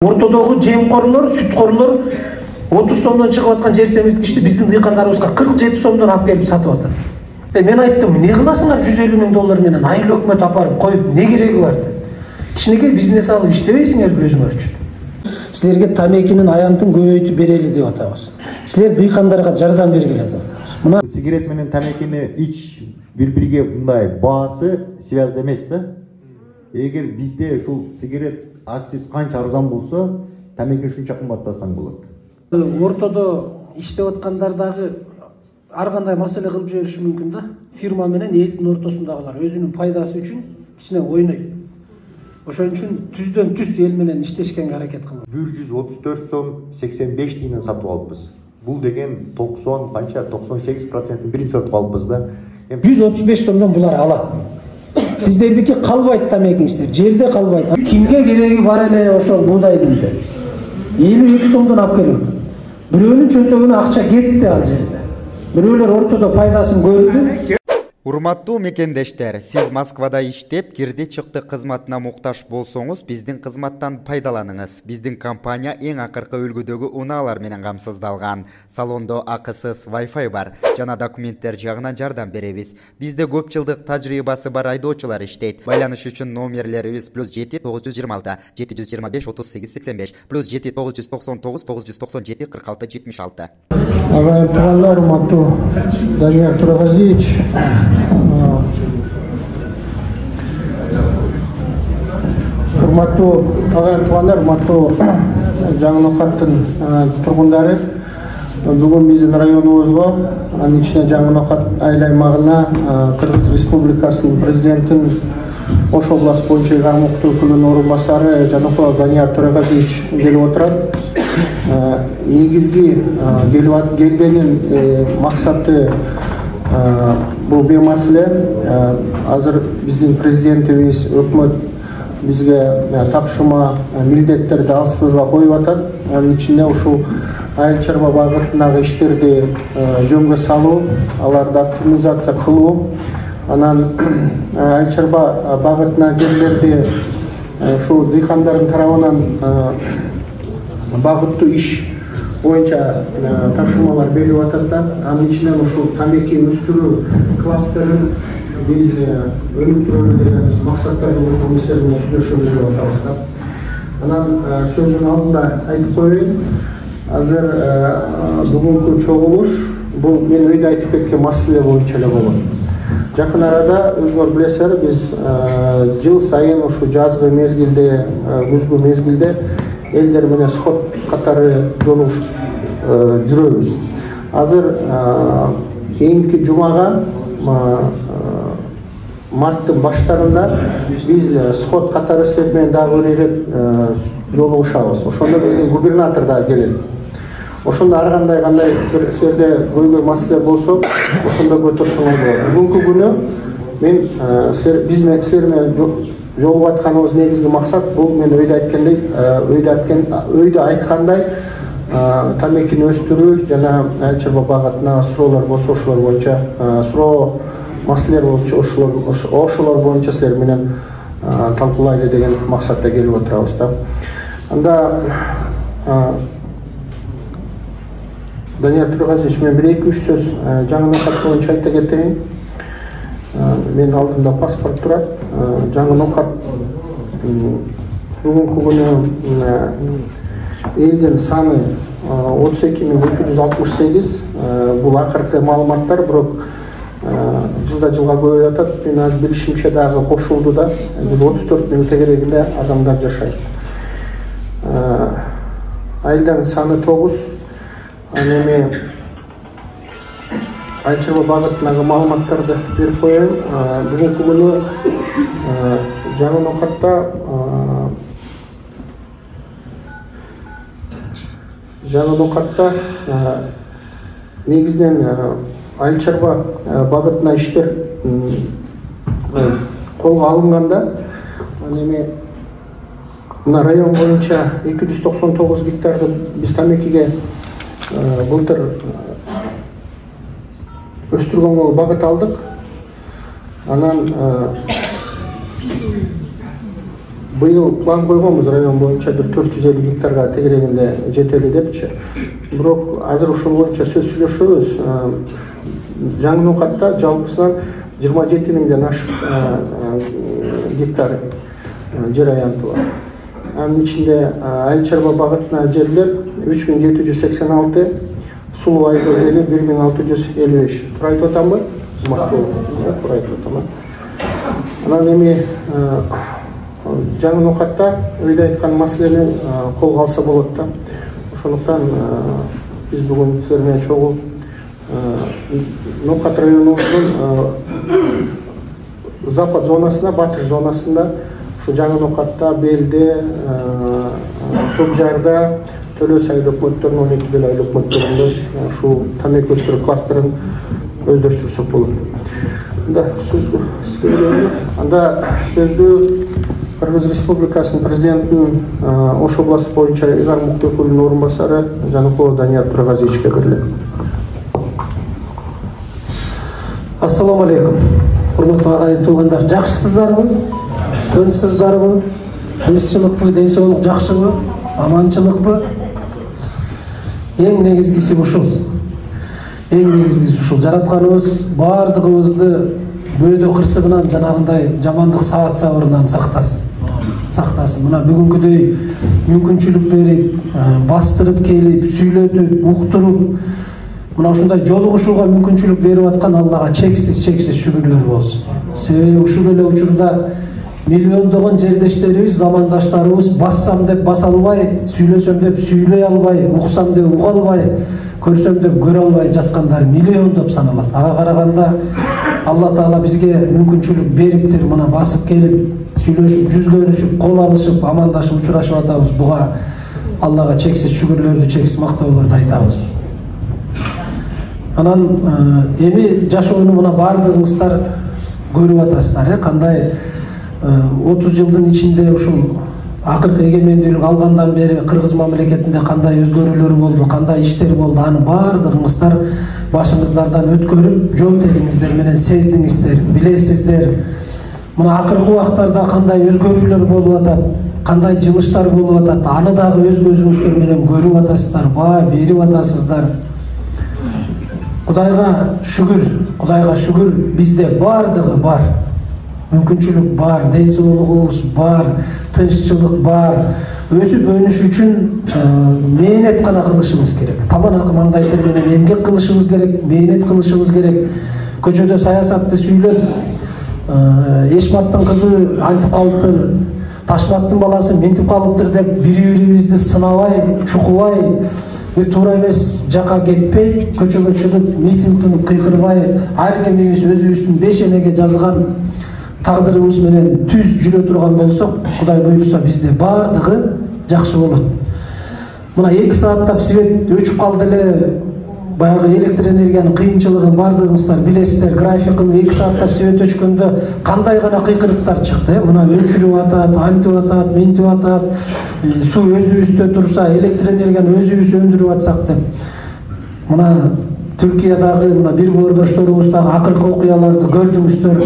Ортодогу жемкорлор, сүткорлор 30 сомдон чыгып аткан жер семирткичти биздин дыйкандарыбызга 47 сомдон алып келип сатып атат. Мен айттым, не кыласыңар 150 000 доллар менен айыл өкмөт апарып коюп, не кереги бар деп. Кичинекей бизнес алып иштебейсиңерби өзүңөр үчүн? Силерге тамекинин аянтын көбөйтүп берели деп атабыз. Силер дыйкандарга жардам бергиле деп атабыз. Мына сигарет менен тамекини ич бири-бириге мындай баасы связь эмес да. Эгер бизде ушул сигарет акциз канча арзан болсо, тамеки ушунча кымбаттасаң болот. Ортодо иштеп аткандар дагы ар кандай маселе кылып жибериши мүмкүн да. Фирма менен элдин ортосундагылар өзүнүн пайдасы үчүн кичине ойнойт. Ошон үчүн түздөн түз эл менен иштешкенге аракет кылган. 134 сом 85 тиынын сатып алыппыз. Бул деген 90 канча 98% биринчи сатып алыппыз да. 135 сомдон булар алат. Сиздердики калбайт тамекиңиздер, жерде калбайт. Кимге кереги бар эле ошол буудайдын деп. 52 сомдон алып келип атат. Бирөөнүн чөнтөгүнө акча кетти ал жерде. Бирөөлөр ортодо пайдасын көрдү. Урматтуу мекендештер, сиз Москвада иштеп, кирди чыкты кызматына муктаж болсоңуз, биздин кызматтан пайдаланыңыз. Биздин компания эң акыркы үлгүдөгү унаалар менен камсыздалган. Салондо акысыз Wi-Fi бар, жана документтер жагынан жардам беребиз. Бизде көп жылдык тажрыйбасы бар айдоочулар иштейт. Байланыш үчүн номерлерибиз +7 926 725 38 85 +7 999 997 46 76. Агайын туугандар, урматтуу Данияр Турагазиевич, урматтуу агайын туугандар, урматтуу Жаңы Ноокаттын тургундары, бүгүн биздин районубузга, анын ичине Жаңы Ноокат айыл аймагына Кыргыз Республикасынын президентин Ош областы боюнча кармактуу өкүлүнүн орун басары Жаныкулов Данияр Турагазиевич келип отурат. Негизги келгенин максаты бул бир маселе. Азыр биздин президентибиз өкмөт бизге тапшырма милдеттерди алсызга коюп атат. Анын ичинде ушул айыл чарба багытындагы иштерди жөнгө салуу, аларды оптимизация кылуу, анан айыл чарба багытына жерлерди ушул дыйкандардын тарабынан багыттуу иш боюнча тапшырмалар берилип атат да. Анын ичинен ушул тамеки өстүрүү кластерин биз өнүктүрөлү деген максаттардын комиссия менен сүйлөшөбүз деп атабыз да. Анан сөздүн алдында айтып коеюн, азыр бүгүнкү чогулуш бул мен өйдө айтып кеткен маселе боюнча эле болот. Жакын арада өзүңөр билесиздер, биз жыл сайын ушу жазгы мезгилде, күзгү мезгилде элдер менен сход катары жолугушуп жүрөбүз. Азыр кийинки жумага марттын баштарында биз сход катары силер менен дагы бир ирет жолугушабыз. Ошондо биздин губернатор да келет. Ошондо ар кандай бир силерде көйгөй маселе болсо, ошондо көтөрсөңөр болот. Бүгүнкү күнү мен силер менен жолугуп атканыбыз негизги максат бул мен өйдө айткандай тамекини өстүрүү жана айыл чарба багытына суроолор болсо ошолор боюнча суроо маселелер боюнча ошолор боюнча силер менен талкуулайлы деген максатта келип отурабыз да. Анда Данияр Турагазиевич, мен 1-2 сөз Жаңы Ноокат боюнча айта кетейин. Мен алдымда паспорт турат. Жаңы Ноокат бүгүнкү күнү элдин саны 32.268. Бул акыркы маалыматтар, бирок жылда жылга көбөйүп атат. Мен азыр билишимче дагы кошулду да. 34.000 тегерегинде адамдар жашайт. Айылдардын саны 9. Эми айыл чарба багытындагы маалыматтарды берип коеюн. Бүгүнкү күнү Жаңы Ноокатта негизинен айыл чарба багытына иштер колго алынганда, эми мына район боюнча 299 гектарды биз тамекиге былтыр өстүргөнгө багыт алдык. Анан быйыл план койгонбуз район боюнча бир 450 гектарга тегерегинде жетели депчи. Бирок азыр ошол боюнча сөз сүйлөшөбүз. Жаңы Ноокатта жалпысынан 27 миңден ашык гектар жер аянты бар. Анын ичинде айыл чарба багытына жерлер 3786, сулуу айыл жери 1655. Турайт атамбы? Турайт атамбы. Анан эми Жаңы Ноокатта өйдө айткан маселени колго алса болот да. Ошондуктан биз бүгүн силер менен чогуу Ноокат районунун запад зонасында, батыш зонасында, ушу Жаңы Ноокатта, Белде, Токжарда, Төлөс айыл өкмөттөрүнүн 12 дел айыл өкмөттөрүндө ушу тамеки өстүрүү кластерин өздөштүрсөк болот. Анда сөздү сизге берели. Анда сөздү Кыргыз Республикасынын президентинин Ош областы боюнча Игар Муктөкүлүнүн орун басары Жаныкулов Данияр Тургазиевичке берилет. Ассаламу алейкум. Урматтуу агайын туугандар, жакшысыздарбы? Тынчсыздарбы? Тынччылыкпы, ден соолук жакшыбы? Аманчылыкпы? Эң негизгиси ушул. Жаратканыбыз баардыгыбызды бөөдө кырсыгынан жанагындай жамандык саат сабырынан сактасын. Мына бүгүнкүдөй мүмкүнчүлүк берип, бастырып келип, сүйлөтүп, уктуруп, мына ушундай жолугушууга мүмкүнчүлүк берип аткан Аллага чексиз шүгүрлөр болсун. Себеби ушул эле учурда миллиондогон жердештерибиз, замандаштарыбыз бассам деп баса албай, сүйлөсөм деп сүйлөй албай, уксам деп уга албай, көрсөм деп көрө албай жаткандар миллиондоп саналат. Ага караганда Алла Таала бизге мүмкүнчүлүк бериптир, мына басып келип, сүйлөшүп, жүз көрүшүп, кол алышып, амандашып, учурашып атабыз. Буга Аллага чексиз шүгүрлөрдү, чексиз мактоолорду айтабыз. Анан эми жашоону мына баардыгыңыздар көрүп атасыздар, кандай 30 жылдын ичинде ушул акыркы эгемендүүлүк алгандан бери Кыргыз мамлекетинде кандай өзгөрүүлөр болду, кандай иштер болду, аны баардыгыңыздар башыңыздардан өткөрүп, жол териңиздер менен сездиңиздер, билесиздер. Мына акыркы убактарда кандай өзгөрүүлөр болуп атат, кандай жылыштар болуп атат, аны дагы өз көзүңүздөр менен көрүп атасыздар, баа берип атасыздар. Кудайга шүгүр, бизде баардыгы бар. Мүмкүнчүлүк бар, ден соолугубуз бар, тынччылык бар. Өсүп өнүш үчүн мээнет гана кылышыбыз керек. Табан акы маңдай тер менен эмгек кылышыбыз керек, мээнет кылышыбыз керек. Көчөдө саясатты сүйлөп, Эшматтын кызы антип калыптыр, Ташматтын баласы ментип калыптыр деп бири-бирибизди сынабай, чукубай, туура эмес жака кетпей, көчөгө чыгып, митингдин кыйкырбай, ар кимибиз өзүбүздүн бешенеге жазган тагдырыбыз менен түз жүрө турган болсок, Кудай буйруса бизде баардыгы жакшы болот. Мына 2 сааттап свет өчүп калды эле, баягы электр энергиянын кыйынчылыгын баардыгыңыздар билесиздер. Графикын 2 сааттап свет өчкөндө кандай гана кыйкырыктар чыкты. Мына өчүрүп атат, антип атат, ментип атат, суу өзүбүздө турса, электр энергияны өзүбүз өндүрүп атсак деп. Мына Түркиядагы мына бир боордошторубуздагы акыркы окуяларды көрдүңүздөр.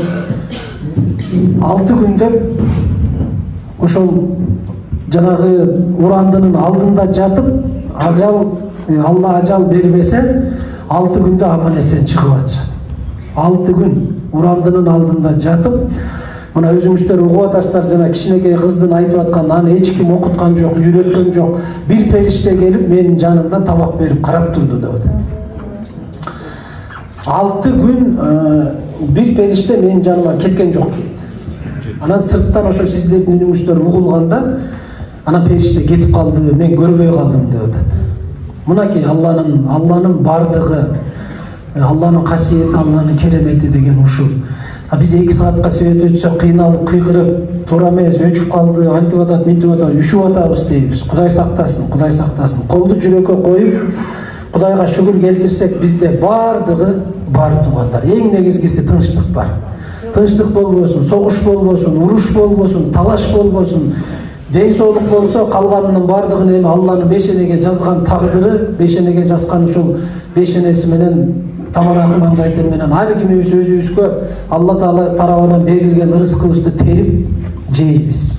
6 күндөп ошол жанагы урандынын алдында жатып, Алла ажал бербесе, 6 күндө аман эсен чыгып атышат. 6 күн урандынын алдында жатып, мына өзүңүздөр угуп атасыздар, жана кичинекей кыздын айтып аткан, аны эч ким окуткан жок, үйрөткөн жок. Бир периште келип менин жанымда тамак берип карап турду деп атат. 6 күн бир периште менин жаныма кеткен жок дейт. Анан сырттан ошо сиздердин үнүңүздөр угулганда, ана периште кетип калды, мен көрбөй калдым деп атат. Мынакей Алланын бардыгы, Алланын касиети, Алланын керемети деген ушул. Биз 2 саатка свет өтсө кыйналып, кыйкырып, туура эмес, өчүп калды, антип атат, ментип атат, үшүп атабыз дейбиз. Кудай сактасын, Кудай сактасын. Колду жүрөккө коюп, Кудайга шүгүр келтирсек, бизде бардыгы бар туугандар. Эң негизгиси тынчтык бар. Тынчтык болбосун, согуш болбосун, уруш болбосун, талаш болбосун. Ден соолук болсо, калганынын бардыгын эми Алланын бешенеге жазган тагдыры, бешенеге жазган ушул бешенеси менен, тамак маңдай тер менен ар кимибиз өзүбүзгө Алла Таала тарабынан берилген ырыскыбызды терип жейбиз.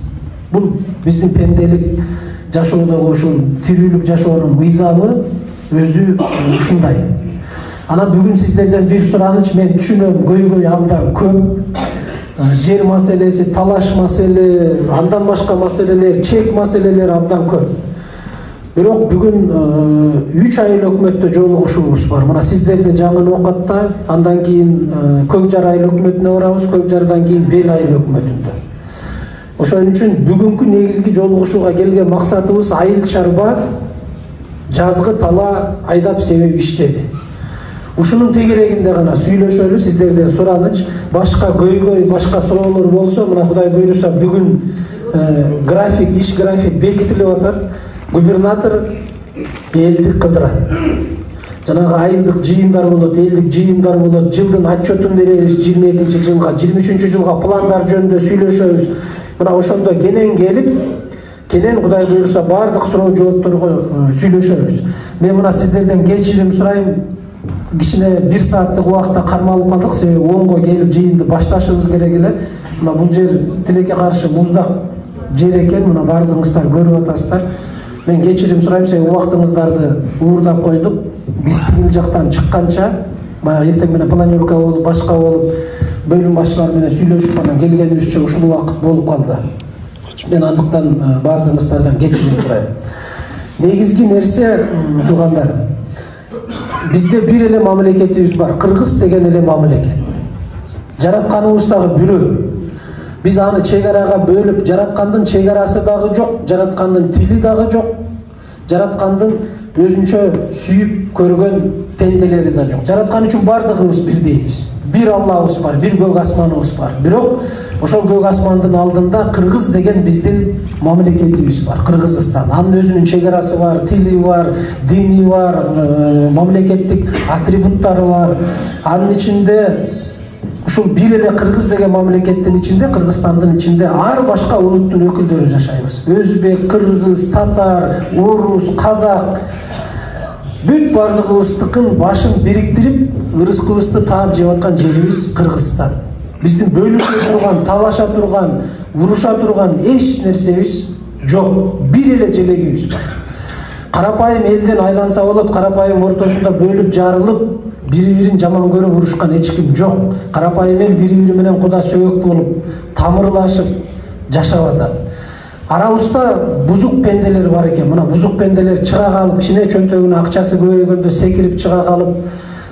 Бул биздин пенделик жашоодогу ушул тирүүлүк жашоонун мыйзамы өзү ушундай. Анан бүгүн сиздерден бир сураныч, мен түшүнөм, көйгөй абдан көп. Жер маселеси, талаш маселе, андан башка маселелер, чек маселелер абдан көп. Бирок бүгүн 3 айыл өкмөттө жолугушуубуз бар. Мына сиздерди жаңы Ноокатта, андан кийин Көк Жар айыл өкмөтүнө барабыз, Көк Жардан кийин Бел айыл өкмөтүндө. Ошон үчүн бүгүнкү негизги жолугушууга келген максатыбыз айыл чарба, жазгы тала айдап себеп иштери. Ушунун тегерегинде гана сүйлөшөлү, сиздерден сураныч. Башка көйгөй, башка суроолор болсо, мына Кудай буйруса бүгүн иш график бекитилип атат. Губернатор элди кыдырат. Жанагы айылдык жыйындар болот, элдик жыйындар болот, жылдын отчетун беребиз 22-жылга, 23-жылга пландар жөнүндө сүйлөшөбүз. Мына ошондо кенен келип, кенен Кудай буйруса бардык суроо жоопторго сүйлөшөбүз. Мен мына сиздерден кечирим сурайм. Кичине 1 сааттык убакытта кармалып калдык, себеби 10го келип жыйынды башташыбыз керек эле. Мына бул жер тилекке каршы муздак жер экен, мына бардыгыңыздар көрүп атасыздар. Мен кечирим сурайм, себеби убактыңыздарды уурдап койдук. Биз тигил жактан чыкканча, баягы эртең менен планировка болуп, башка болуп, бөлүм башчылары менен сүйлөшүп анан келгенибизче ушул убакыт болуп калды. Мен андыктан бардыгыңыздардан кечирим сурайм. Негизги нерсе, туугандар, бизде бир эле мамлекетибиз бар, Кыргыз деген эле мамлекет. Жаратканыбыз дагы бирөө. Биз аны чек арага бөлүп, жараткандын чек арасы дагы жок, жараткандын тили дагы жок, жараткандын өзүнчө сүйүп көргөн пенделери да жок. Жараткан үчүн бардыгыбыз бирдейбиз. Бир Аллабыз бар, бир көк асманыбыз бар. Бирок ошол көк асмандын алдында Кыргыз деген биздин мамлекетибиз бар, Кыргызстан. Анын өзүнүн чек арасы бар, тили бар, дини бар, мамлекеттик атрибуттары бар. Анын ичинде ушул бир эле Кыргыз деген мамлекеттин ичинде, Кыргызстандын ичинде ар башка улуттун өкүлдөрү жашайбыз. Өзбек, кыргыз, татар, орус, казак, бүт бардыгыбыздыкын башын бириктирип, ырыскыбызды таап жеп аткан жерибиз Кыргызстан. Биздин бөлүшө турган, талаша турган, уруша турган эч нерсебиз жок. Бир эле желегибиз бар. Карапайым элден айланса болот, карапайым ортосунда бөлүп жарылып, бири-бирин жаман көрүп урушкан эч ким жок. Карапайым эл бири-бири менен куда сөйөк болуп, тамырлашып жашап атат. Арабызда бузук пенделер бар экен. Мына бузук пенделер чыга калып, кичине чөнтөгүнүн акчасы көбөйгөндө секирип чыга калып,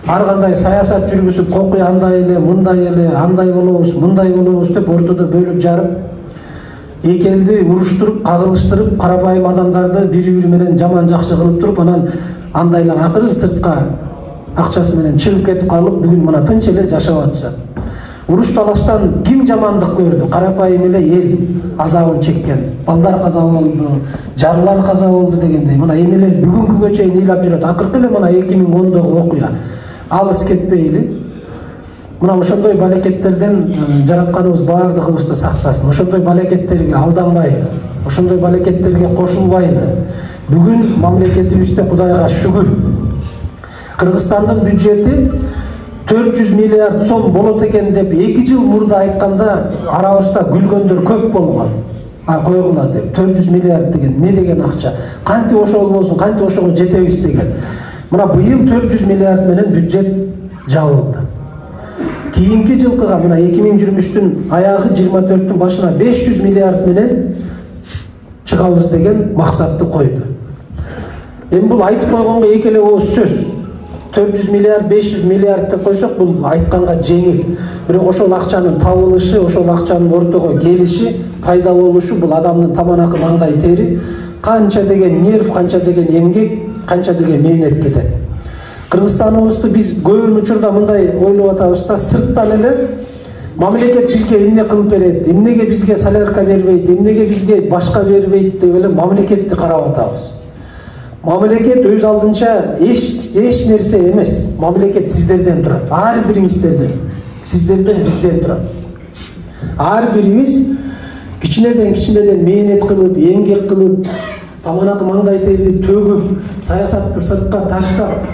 ар кандай саясат жүргүзүп, кокуй андай эле, мындай эле, андай болобуз, мындай болобуз деп ортодо бөлүп жарып, эки элди уруштуруп, кагылыштырып, карапайым адамдарды бири-бири менен жаман жакшы кылып туруп, анан андайлар акыры сыртка акчасы менен чыгып кетип калып, бүгүн мына тынч эле жашап атышат. Уруш талаштан ким жамандык көрдү? Карапайым эле эл азабын чеккен. Балдар каза болду, жарлар каза болду дегендей. Мына энелер бүгүнкүгө чейин ыйлап жүрөт. Акыркы эле мына 2010догу окуя. Алыс кетпейли. Мына ошондой балекеттерден жаратканыбыз бардыгыбызды сактасын. Ошондой балекеттерге алданбайлы. Ошондой балекеттерге кошулбайлы. Бүгүн мамлекетибизде Кудайга шүгүр. Кыргызстандын бюджети 400 миллиард сом болот экен деп 2 жыл мурда айтканда арабызда күлгөндөр көп болгон. Койгула деп 400 миллиард деген не деген акча? Канти ошол болсун, канти ошого жетебиз деген. Мына быйыл 400 миллиард менен бюджет жабылды. Кийинки жылкыга мына 2023-түн аягы 24-түн башына 500 миллиард менен чыгабыз деген максатты койду. Эми бул айтып койгонго эки эле ооз сөз. 400 миллиард, 500 миллиард деп койсок, бул айтканга жеңил. Бирок ошол акчанын табылышы, ошол акчанын ортого келиши, пайда болушу бул адамдын таманакы маңдай тери, канча деген нерв, канча деген эмгек, канча деген мээнет кетет. Кыргызстаныбызды биз көбүн учурда мындай ойлоп атабыз да, сырттан эле мамлекет бизге эмне кылып берет, эмнеге бизге солярка бербейт, эмнеге бизге башка бербейт деп эле мамлекетти карап атабыз. Мамлекет өз алдынча эч нерсе эмес. Мамлекет сиздерден турат. Ар бириңиздерден. Сиздерден, бизден турат. Ар бирибиз кичинеден мээнет кылып, эмгек кылып, таманакы маңдай терди төгүп, саясатты сыртка таштап,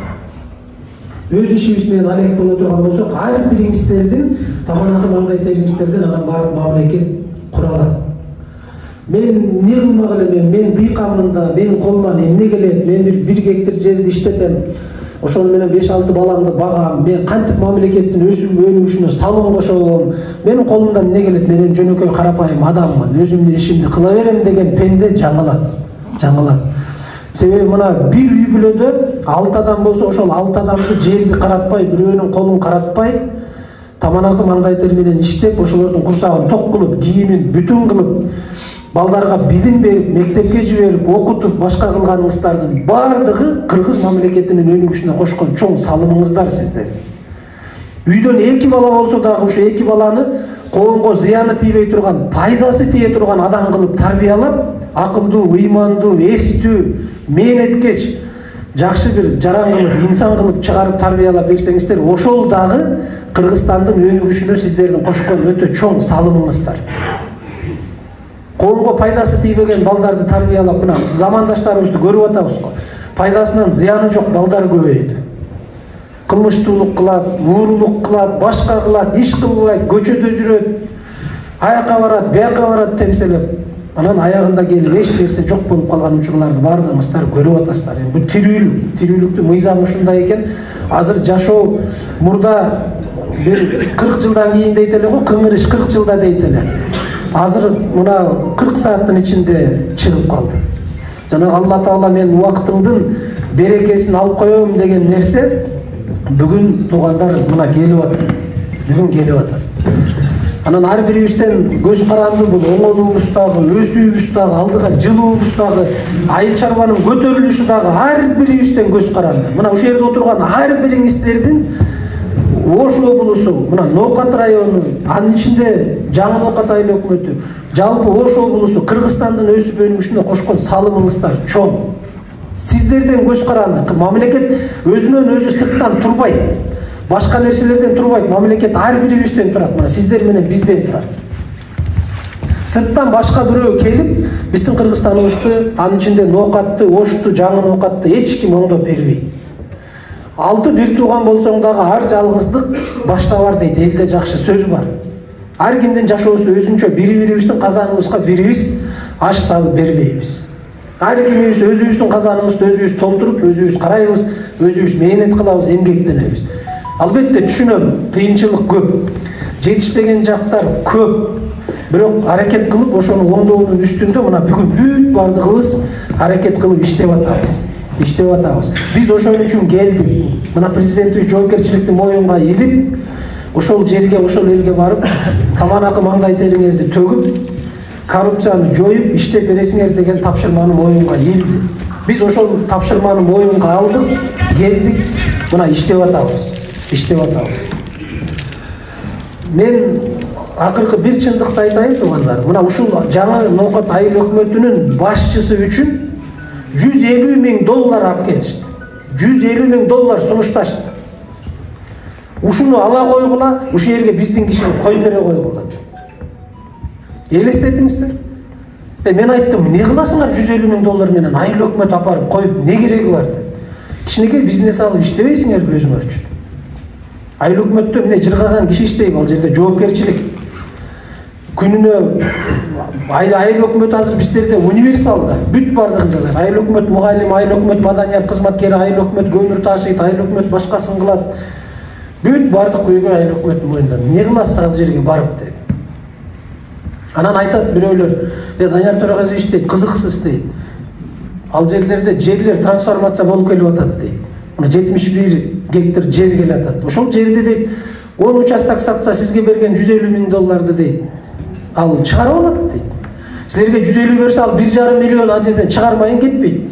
өз ишибиз менен алек боло турган болсок, ар бириңиздердин таманакы маңдай териңиздерден анан барып мамлекет куралат. мен не кылмак элем, мен дыйканмын да, менин колуман эмне келет, мен бир гектар жерди иштетем, ошону менен 5-6 баламды багам, мен кантип мамлекеттин өнүгүшүнө салым кошом, менин колумдан эмне келет, мен жөнөкөй карапайым адаммын, өзүмдүн ишимди кыла берем деген пенде жаңылат. Себеби мына бир үй бүлөдө 6 адам болсо, ошол 6 адамды жерди каратпай, бирөөнүн колун каратпай, таманакы маңдай тери менен иштеп, ошолордун курсагын ток кылып, кийимин бүтүн кылып, балдарга билим берип, мектепке жиберип, окутуп, башка кылганыңыздардын бардыгы кыргыз мамлекетинин өнүгүшүнө кошкон чоң салымыңыздар сиздер. Үйдөн 2 бала болсо дагы ошо 2 баланы коомго зыяны тийбей турган, пайдасы тие турган адам кылып тарбиялап, акылдуу, ыймандуу, эстүү, мээнеткеч, жакшы бир жаран кылып, инсан кылып чыгарып тарбиялап берсеңиздер, ошол дагы Кыргызстандын өнүгүшүнө сиздердин кошкон өтө чоң салымыңыздар. Коомго пайдасы тийбеген балдарды тарбиялап, мына замандаштарыбызды көрүп атабыз го. Пайдасынан зыяны жок балдар көбөйдү. Кылмыштуулук кылат, уурулук кылат, башка кылат, иш кылбайт, көчөдө жүрөт, аяка барат, бияка барат темселеп. Анан аягында келип эч нерсе жок болуп калган учурларды бардыгыңыздар көрүп атасыздар. Бул тирүүлүктүн мыйзамы ушундай экен. Азыр жашоо мурда бир 40 жылдан кийин дейт эле го, кыңырыш 40 жылда дейт эле. Азыр мына 40 сааттын ичинде чыгып калды. Жана Алла Таала мен убактымдын берекесин алып коем деген нерсе бүгүн туугандар мына келип атат. Бүгүн келип атат. Анан ар бирибизден көз каранды бул оңолуубуз дагы, өсүүбүз дагы, алдыга жылуубуз дагы, айыл чарбанын көтөрүлүшү дагы ар бирибизден көз каранды. Мына ушул жерде отурган ар бириңиздердин Ош облусу, мына Ноокат району, анын ичинде Жаңы Ноокат айыл өкмөтү, жалпы Ош облусу Кыргызстандын өсүп өнүгүшүнө кошкон салымыңыздар чоң. Сиздерден көз каранды. Мамлекет өзүнөн өзү сырттан турбайт. Башка нерселерден турбайт. Мамлекет ар бирибизден турат. Мына сиздер менен бизден турат. Сырттан башка бирөө келип, биздин Кыргызстаныбызды, анын ичинде Ноокатты, Ошту, Жаңы Ноокатты эч ким оңдоп бербейт. 6 бир тууган болсоң дагы ар жалгыздык башта бар дейт, элде жакшы сөз бар. Ар кимдин жашоосу өзүнчө, бири-бирибиздин казаныбызга бирибиз аш салып бербейбиз. Ар кимибиз өзүбүздүн казаныбызды өзүбүз толтуруп, өзүбүз карайбыз, өзүбүз мээнет кылабыз, эмгектенебиз. Албетте түшүнөм, кыйынчылык көп, жетишпеген жактар көп. Бирок аракет кылып, ошону оңдоонун үстүндө мына бүгүн бүт бардыгыбыз аракет кылып иштеп атабыз. Биз ошон үчүн келдик. Мына президентибиз жоопкерчиликти моюнга илип, ошол жерге, ошол элге барып, таманакы маңдай териңерди төгүп, коррупцияны жоюп, иштеп бересиңер деген тапшырманы моюнга илди. Биз ошол тапшырманы моюнга алдык, келдик, мына иштеп атабыз. Мен акыркы бир чындыкты айтайын туугандар. Мына ушул Жаңы Ноокат айыл өкмөтүнүн башчысы үчүн $150,000 алып келишти. $150,000 сунушташты. Ушуну ала койгула, ушул жерге биздин кишини кой бере койгула. Элестетиңиздер. Мен айттым, эмне кыласыңар $150,000 менен айыл өкмөт апарып коюп, не кереги бар деп. Кичинекей бизнес алып иштебейсиңерби өзүңөрчү? Айыл өкмөттө эмне жыргаган киши иштейт, ал жерде жоопкерчилик. Күнүнө айыл өкмөт азыр биздерде универсалда бүт бардыгын жазат. Айыл өкмөт мугалим, айыл өкмөт маданият кызматкери, айыл өкмөт көмүр ташыйт, айыл өкмөт башкасын кылат. Бүт бардык көйгөй айыл өкмөттүн мойнунда. Эмне кыласыз ал жерге барып деп. Анан айтат бирөөлөр, Данияр Төрөгөзович дейт, кызыксыз дейт. Ал жерлер трансформация болуп келип атат дейт. Мына 71 гектар жер келип атат. Ошол жерде дейт 10 участок сатса сизге берген $150,000 дейт. Ал чыгарып алат дейт. Силерге 150 берсе ал 1,5 миллион ал жерден чыгармайын кетпейт.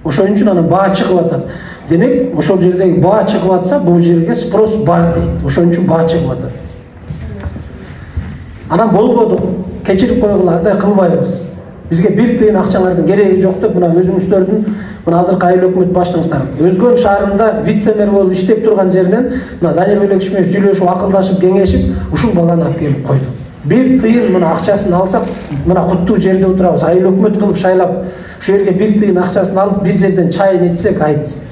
Ошон үчүн анын баа чыгып атат. Демек, ошол жердеги баа чыгып атса, бул жерге спрос бар дейт. Ошон үчүн баа чыгып атат. Анан болбоду, кечирип койгула, андай кылбайбыз. Бизге бир тыйын акчаңардын кереги жок деп, мына өзүңүздөрдүн, мына азыркы айыл өкмөт баштыңыздар. Өзгөн шаарында вице-мэр болуп иштеп турган жеринен, мына Данияр Белекчи менен сүйлөшүп, акылдашып, кеңешип, ушул баланы алып келип койдук. Бир тыйын мына акчасын алсак, мына куттуу жерде отурабыз, айыл өкмөт кылып шайлап, ушул жерге бир тыйын акчасын алып, бир жерден чайын ичсек, айтсак.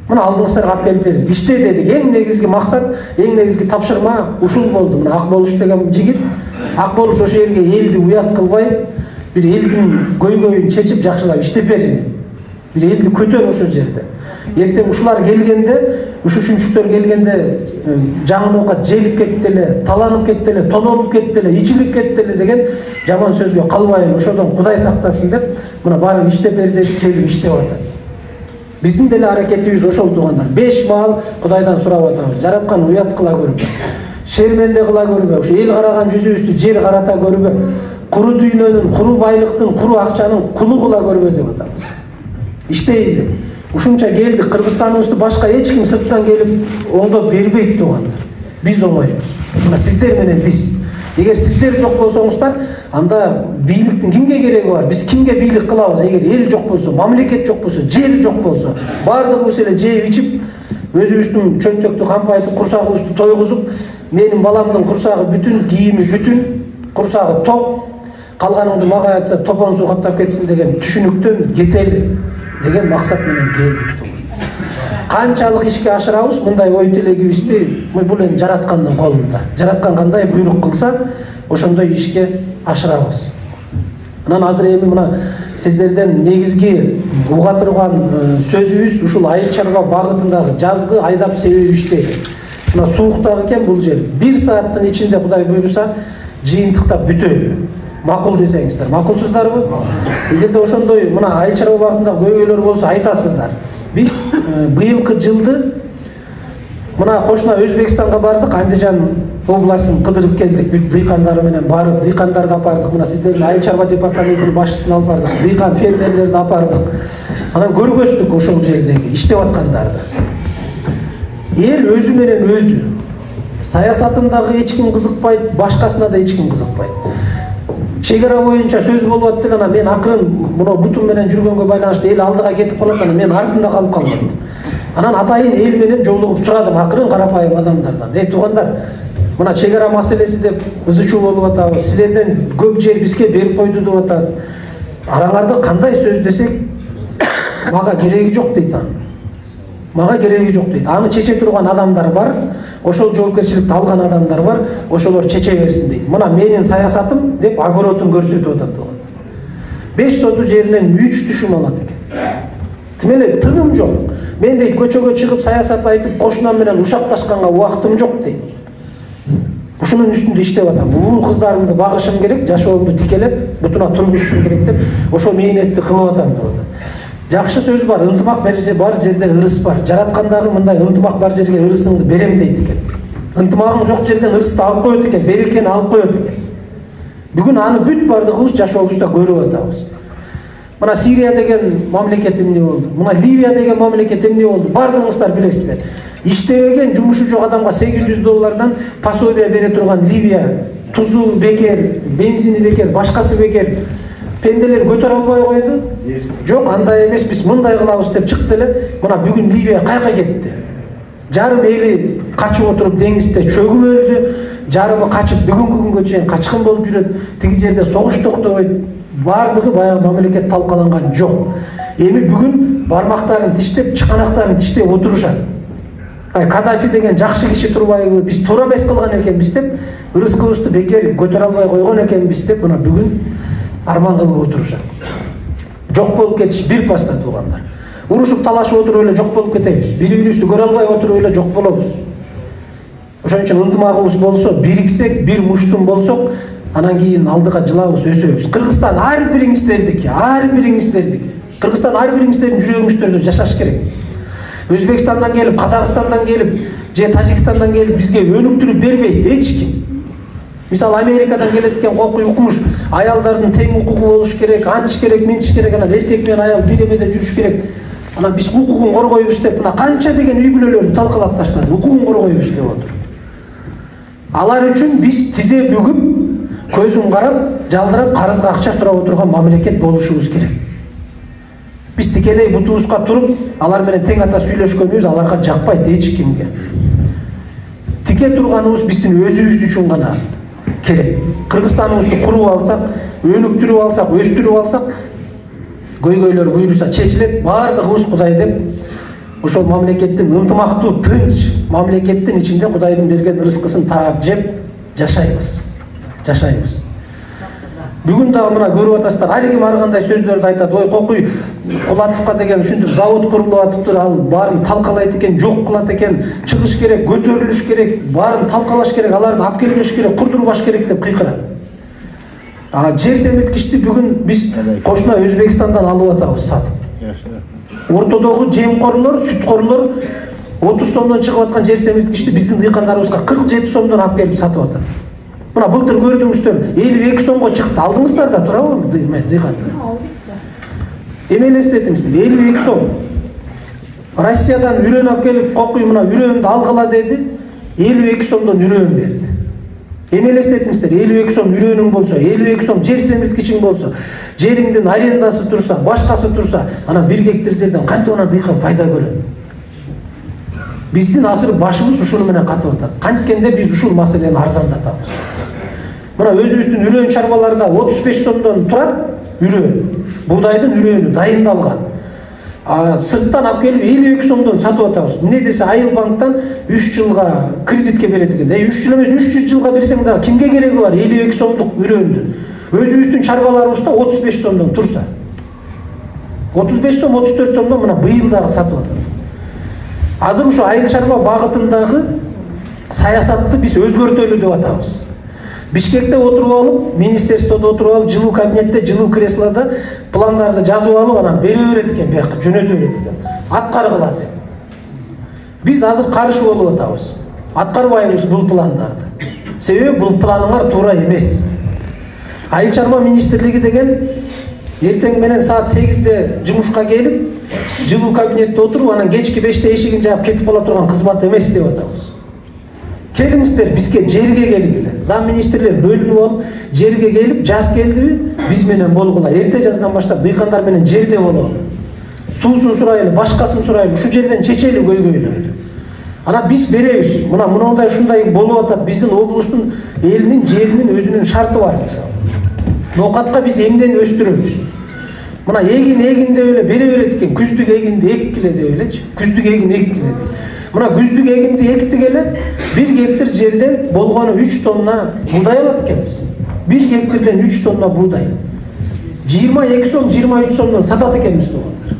Мына алдыңыздарга алып келип бердик. Иште дедик. Эң негизги максат, эң негизги тапшырма ушул болду. Мына Акболуш деген жигит ак болуш ошол жерге элди уят кылбай, бир элдин көйгөйүн чечип жакшылап иштеп берини. Бир элди көтөр ошол жерде. Эртең ушулар келгенде, ушу үшүнчүктөр келгенде жаңы оокат желип кетти эле, таланып кетти эле, тонолуп кетти эле, ичилип кетти эле деген жаман сөзгө калбайын, ошодон Кудай сактасын деп, мына баарын иштеп бер деп келип иштеп атат. Биздин деле аракетибиз ошол туугандар. 5 маал Кудайдан сурап атабыз. Жараткан уят кыла көрбө. Шерменде кыла көрбө. Ушу эл караган жүзүбүздү жер карата көрбө. Куру дүйнөнүн, куру байлыктын, куру акчанын кулу кыла көрбө деп атабыз. Иштейли. Ушунча келдик, Кыргызстаныбызды башка эч ким сырттан келип оңдоп бербейт туугандар. Биз оңойбуз. Мына сиздер менен биз. Эгер сиздер жок болсоңуздар, анда бийликтин кимге кереги бар? Биз кимге бийлик кылабыз? Эгер эл жок болсо, мамлекет жок болсо, жер жок болсо, бардыгыбыз эле жеп ичип, өзүбүздүн чөнтөктү кампайтып, курсагыбызды тойгузуп, менин баламдын курсагы бүтүн, кийими бүтүн, курсагы ток, калганыңды мага айтса топон суу каптап кетсин деген түшүнүктөн кетели деген максат менен келдик. Канчалык ишке ашырабыз, мындай ой тилегибизди бул эми жараткандын колунда. Жараткан кандай буйрук кылса, ошондой ишке ашырабыз. Анан азыр эми мына сиздерден негизги уга турган сөзүбүз ушул айыл чарба багытындагы жазгы айдап себеп иштейт. Мына сууктагы экен бул жер. 1 сааттын ичинде Кудай буйруса жыйынтыктап бүтөйлү. Макул десеңиздер, макулсуздарбы? Эгерде ошондой мына айыл чарба багытындагы көйгөйлөр болсо айтасыздар. Biz быйылкы жылды мына кошуна Өзбекстанга бардык, Андижан областын кыдырып келдик, бүт дыйкандары менен барып, дыйкандарды апардык. Мына сиздердин айыл чарба департаментинин башчысын алып бардык, дыйкан фермерлерди апардык. Анан көргөздүк ошол жердеги иштеп аткандарды. Эл өзү менен өзү. Саясатындагы эч ким кызыкпайт, башкасына да эч ким кызыкпайт. Чегара боюнча сөз болуп атты, анан мен акырын мына бутум менен жүргөнгө байланыштуу эл алдыга кетип калат, анан мен артында калып калдым. Анан атайын эл менен жолугуп сурадым акырын карапайым адамдардан. Туугандар, мына чегара маселеси деп ызы чуу болуп атабыз. Силерден көп жер бизге берип койду деп атат. Араңарда кандай сөз десек мага кереги жок дейт аны. Мага кереги жок дейт. Аны чече турган адамдар бар, ошол жоопкерчиликти алган адамдар бар, ошолор чече берсин дейт. Мына менин саясатым деп огородун көрсөтүп атат. 5 соту жеринен 3 түшүм алат экен. Тимеле тыным жок. Мен дейт көчөгө чыгып саясат айтып кошунам менен ушакташканга убактым жок дейт. Ушунун үстүндө иштеп атам. Бул кыздарымды багышым керек, жашоомду тикелеп, бутуна турмушушум керек деп ошол мээнетти кылып атам деп атат. Жакшы сөз бар, ынтымак бар жерде ырыс бар. Жараткандагы мындай ынтымак бар жерге ырысыңды берем дейт экен. Ынтымагың жок жерден ырысты алып коет экен, берекени алып коет экен. Бүгүн аны бүт бардыгыбыз жашообузда көрүп атабыз. Мына Сирия деген мамлекет эмне болду? Мына Ливия деген мамлекет эмне болду? Бардыгыңыздар билесиздер. Иштебеген жумушу жок адамга $800 пособие бере турган Ливия, тузу бекер, бензини бекер, башкасы бекер. Пенделер көтөрө албай койду. Жок, андай эмес, биз мындай кылабыз деп чыкты эле. Мына бүгүн Ливия кайка кетти. Жарым эли качып отуруп деңизде чөгүп өлдү. Жарымы качып бүгүнкү күнгө чейин качкын болуп жүрөт. Тиги жерде согуш токтобойт. Бардыгы баягы мамлекет талкаланган жок. Эми бүгүн бармактарын тиштеп, чыканактарын тиштеп отурушат. Кадафи деген жакшы киши турбайбы? Биз туура эмес кылган экенбиз деп, ырыскыбызды бекер көтөрө албай койгон экенбиз деп, мына бүгүн арман кылып отурушат. Жок болуп кетиш бир паста туугандар. Урушуп талашып отуруп эле жок болуп кетебиз. Бири-бирибизди көрө албай отуруп эле жок болобуз. Ошон үчүн ынтымагыбыз болсо, бириксек, бир муштум болсок, анан кийин алдыга жылабыз, өсөбүз. Кыргызстан ар бириңиздердики, ар бириңиздердики. Кыргызстан ар бириңиздердин жүрөгүңүздөрдө жашаш керек. Өзбекстандан келип, Казакстандан келип, же Тажикстандан келип бизге өнүктүрүп бербейт эч ким. Мисалы Америкадан келет экен кокуй укмуш, аялдардын тең укугу болуш керек, антиш керек, минтиш керек, анан эркек менен аял бир эмеде жүрүш керек. Анан биз укугун коргойбуз деп, мына канча деген үй бүлөлөрдү талкалап таштады. Укугун коргойбуз деп отуруп. Алар үчүн биз тизе бүгүп, көзүн карап, жалдырап, карызга акча сурап отурган мамлекет болушубуз керек. Биз тикелей бутубузга туруп, алар менен тең ата сүйлөшкөнүбүз аларга жакпайт эч кимге. Тике турганыбыз биздин өзүбүз үчүн гана керек. Кыргызстаныбызды куруп алсак, өнүктүрүп алсак, өстүрүп алсак, көйгөйлөр буйруса чечилет, бардыгыбыз Кудай деп ошол мамлекеттин ынтымактуу, тынч мамлекеттин ичинде Кудайдын берген рызкысын таап жеп жашайбыз. жашайбыз. Бүгүн дагы мына көрүп атасыздар, ар ким ар кандай сөздөрдү айтат. Ой, Кокуй Кулатовго деген ушинтип завод курулуп атыптыр, ал баарын талкалайт экен, жок кылат экен, чыгыш керек, көтөрүлүш керек, баарын талкалаш керек, аларды алып келбеш керек, курдурбаш керек деп кыйкырат. Жер семирткичти бүгүн биз кошуна Өзбекстандан алып атабыз сатып. Ортодогу жемкорлор, сүткорлор 30 сомдон чыгып аткан жер семирткичти биздин дыйкандарыбызга 47 сомдон алып келип сатып атат. Мына былтыр көрдүңүздөр, 52 сомго чыкты. Алдыңыздар да турабы дыйкандар? Эме элестетиңиздер, 52 сом. Россиядан үрөн алып келип, Кокуй мына үрөндү алгыла деди, 52 сомдон үрөн берди. Эме элестетиңиздер, 52 сом үрөнүң болсо, 52 сом жер семирткичиң болсо, жериңдин арендасы турса, башкасы турса, анан 1 гектар жерден кантип анан дыйкан пайда көрөт? Биздин азыр башыбыз ушуну менен катып атат. Канткенде биз ушул маселени арзандатабыз. Мына өзүбүздүн үрөн чарбаларда 35 сомдон турат үрөн. Буудайдын үрөнү дайындалган. Сырттан алып келип 52 сомдон сатып атабыз. Эмне десе Айыл банктан 3 жылга кредитке берет экен. 3 жыл эмес 300 жылга берсең дагы кимге кереги бар 52 сомдук үрөндү? Өзүбүздүн чарбаларыбызда 35 сомдон турса. 35 сом, 34 сомдон мына быйыл дагы сатып атат. Азыр ушу айыл чарба багытындагы саясатты биз өзгөртөлү деп атабыз. Бишкекте отуруп алып, министерстводо отуруп алып, жылуу кабинетте, жылуу креслода пландарды жазып алып, анан бере берет экен, бияка жөнөтө берет экен. Аткаргыла деп. Биз азыр каршы болуп атабыз. Аткарбайбыз бул пландарды. Себеби бул планыңар туура эмес. Айыл чарба министрлиги деген эртең менен саат 8-де жумушка келип, жылуу кабинетте отуруп, анан кечки 5-те эшигин жаап кетип кала турган кызмат эмес деп атабыз. Келиңиздер, бизге жерге келгиле. Зам министрлер бөлүнүп алып, жерге келип, жаз келдиби, биз менен болгула. Эрте жаздан баштап дыйкандар менен жерде бололу. Суусун сурайлы, башкасын сурайлы, ушу жерден чечели көйгөйлөрдү. Анан биз беребиз. Мындай ушундай болуп атат. Биздин облустун элинин жеринин өзүнүн шарты бар мисалы. Ноокатка биз эмден өстүрөбүз. Мына эгин деп эле бере берет экен. Күздүк эгинди эккиле деп элечи. Күздүк эгин эккиле. Мына күздүк эгинди эктик эле 1 гектар жерден болгону 3 тонна буудай алат экенбиз. 1 гектардан 3 тонна буудай. 22 сом, 23 сомдон сатат экенбиз туугандар.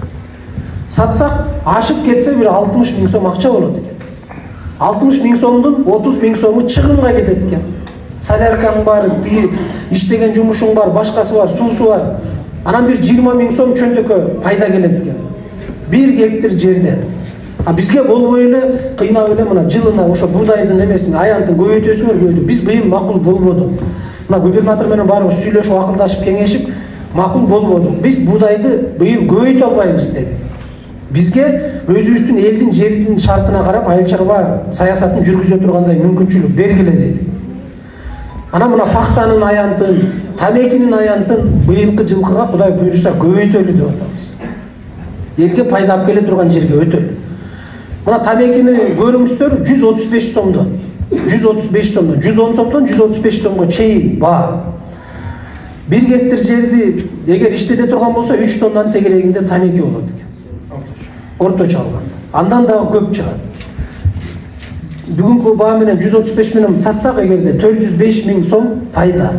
Сатсак, ашып кетсе бир 60 000 сом акча болот экен. 60 000 сомдун 30 000 сому чыгымга кетет экен. Соляркаң бар, иштеген жумушуң бар, башкасы бар, суусу бар. Анан бир 20 000 сом чөнтөккө пайда келет экен. 1 гектар жерден. Бизге болбой эле кыйнап эле мына жылына ошо буудайдын эмесин аянтын көбөйтөсүңөр көбөйтүп. Биз быйыл макул болбодук. Мына губернатор менен баарыбыз сүйлөшүп, акылдашып, кеңешип макул болбодук. Биз буудайды быйыл көбөйтө албайбыз деди. Бизге өзүбүздүн элдин жеринин шартына карап айыл чарба саясатын жүргүзө тургандай мүмкүнчүлүк бергиле деди. Анан мына пахтанын аянтын, тамекинин аянтын быйылкы жылкыга Кудай буйруса көбөйтөлү деп атабыз. Элге пайда алып келе турган жерге өтөлү. Мына тамекини көрүңүздөр 135 сомдон. 135 сомдон, 110 сомдон 135 сомго чейин баа. 1 гектар жерди эгер иштете турган болсо 3 тоннанын тегерегинде тамеки болот экен. Орточо алганда. Андан дагы көп чыгат. Бүгүнкү баа менен 135 менен сатсак эгерде 405 000 сом пайда.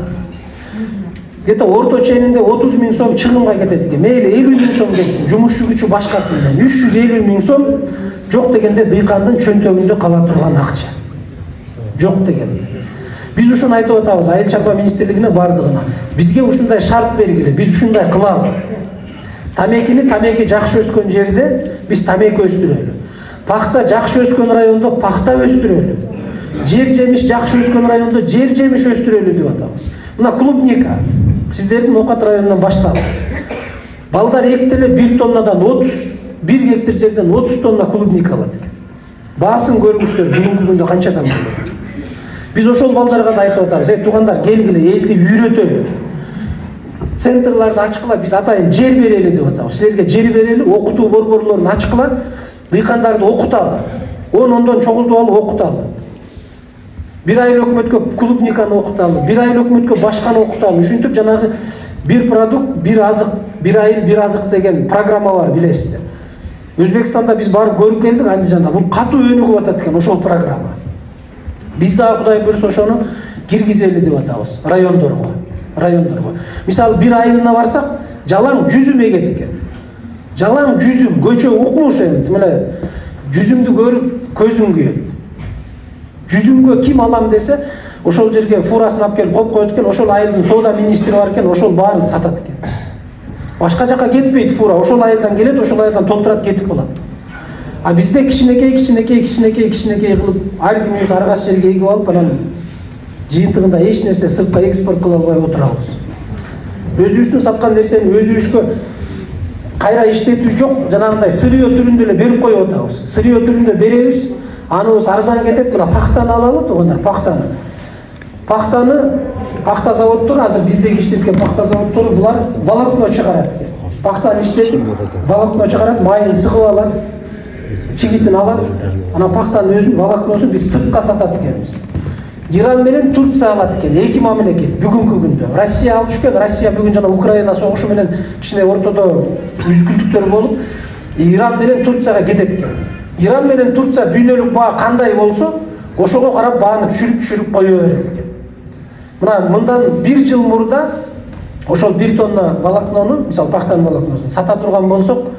Где-то орточо энинде 30 000 сом чыгымга кетет экен. Мейли 50 000 сом кетсин, жумушчу күчү башкасы менен 350 000 сом жок дегенде дыйкандын чөнтөгүндө кала турган акча. Жок дегенде. Биз ушуну айтып атабыз Айыл чарба министрлигине бардыгына. Бизге ушундай шарт бергиле, биз ушундай кылалы. Тамеки жакшы өскөн жерде биз тамеки өстүрөлү. Пахта жакшы өскөн райондо пахта өстүрөлү. Жер жемиш жакшы өскөн райондо жер жемиш өстүрөлү деп атабыз. Мына клубника сиздердин Ноокат районунан башталып. Балдар эктеле 1 тоннадан 1 гектар жерден 30 тонна клубника алат экен. Баасын көрүңүздөр бүгүнкү күндө канчадан болот. Биз ошол балдарга да айтып атабыз, туугандар келгиле, элди үйрөтөлү. Центрларды ачкыла, биз атайын жер берели деп атабыз. Силерге жер берели, окутуу борборлорун ачкыла, дыйкандарды окуталы. 10-ондон чогултуп алып окуталы. Bir айыл өкмөткө клубниканы окуталы, bir айыл өкмөткө башканы окуталы. Ушинтип жанагы bir продукт, bir азык, bir айыл, bir азык деген программа бар, билесиздер. Өзбекстанда биз барып көрүп келдик, Андижанда. Бул катуу өнүгүп атат экен ошол программа. Биз дагы Кудай буйруса ошону киргизели деп атабыз райондорго. Мисалы бир айылына барсак, жалаң жүзүм эгет экен. Жалаң жүзүм, көчө укмуш эми. Мына жүзүмдү көрүп көзүң күйөт. Жүзүмгө ким алам десе, ошол жерге фурасын алып келип коюп коет экен, ошол айылдын соода министри бар экен, ошол баарын сатат экен. Башка жака кетпейт фура, ошол айылдан келет, ошол айылдан толтурат, кетип калат. А бизде кичинекей кылып, ар кимибиз ар кайсы жерге эгип алып, анан жыйынтыгында эч нерсе сыртка экспорт кыла албай отурабыз. Өзүбүздүн саткан нерсени өзүбүзгө кайра иштетүү жок, жанагындай сырыё түрүндө эле берип коюп атабыз. Сырыё түрүндө беребиз, аныбыз арзан кетет. Мына пахтаны алалы, туугандар, пахта заводдору, азыр биздеги иштеткен пахта заводдору булар волокно чыгарат экен. Пахтаны иштетип, волокно чыгарат, майын сыгып алат, чигитин алат, анан пахтанын өзүн, волокносун биз сыртка сатат экенбиз. Иран менен Турция алат экен, эки мамлекет бүгүнкү күндө. Россия алып жүргөн, Россия бүгүн жана Украина согушу менен кичине ортодо үзгүлтүктөр болуп, Иран менен Турцияга кетет экен. Иран менен Турция дүйнөлүк баа кандай болсо, ошого карап бааны түшүрүп кое берет экен. Мына мындан 1 жыл мурда ошол 1 тонна волокнону, мисалы пахтанын волокносун сата турган болсок,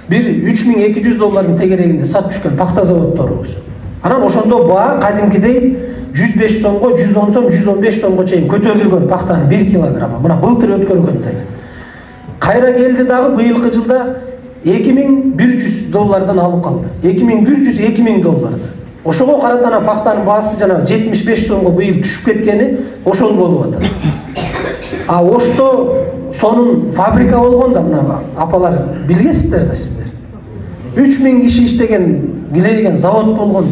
бир $3200 тегерегинде сатып жүргөн пахта заводдорубуз. Анан ошондо баа кадимкидей 105 сомго, 110 сом, 115 сомго чейин көтөрүлгөн пахтанын 1 килограммы. Мына былтыр өткөргөндө. Кайра келди дагы быйылкы жылда $2100 алып калды. $2100-2000. Ошого карата пахтанын баасы жана 75 сомго быйыл түшүп кеткени ошол болуп атат. А Ошто сонун фабрика болгон да, мына апалар билгесиздер да сиздер. 3000 киши иштеген, килейген завод болгон.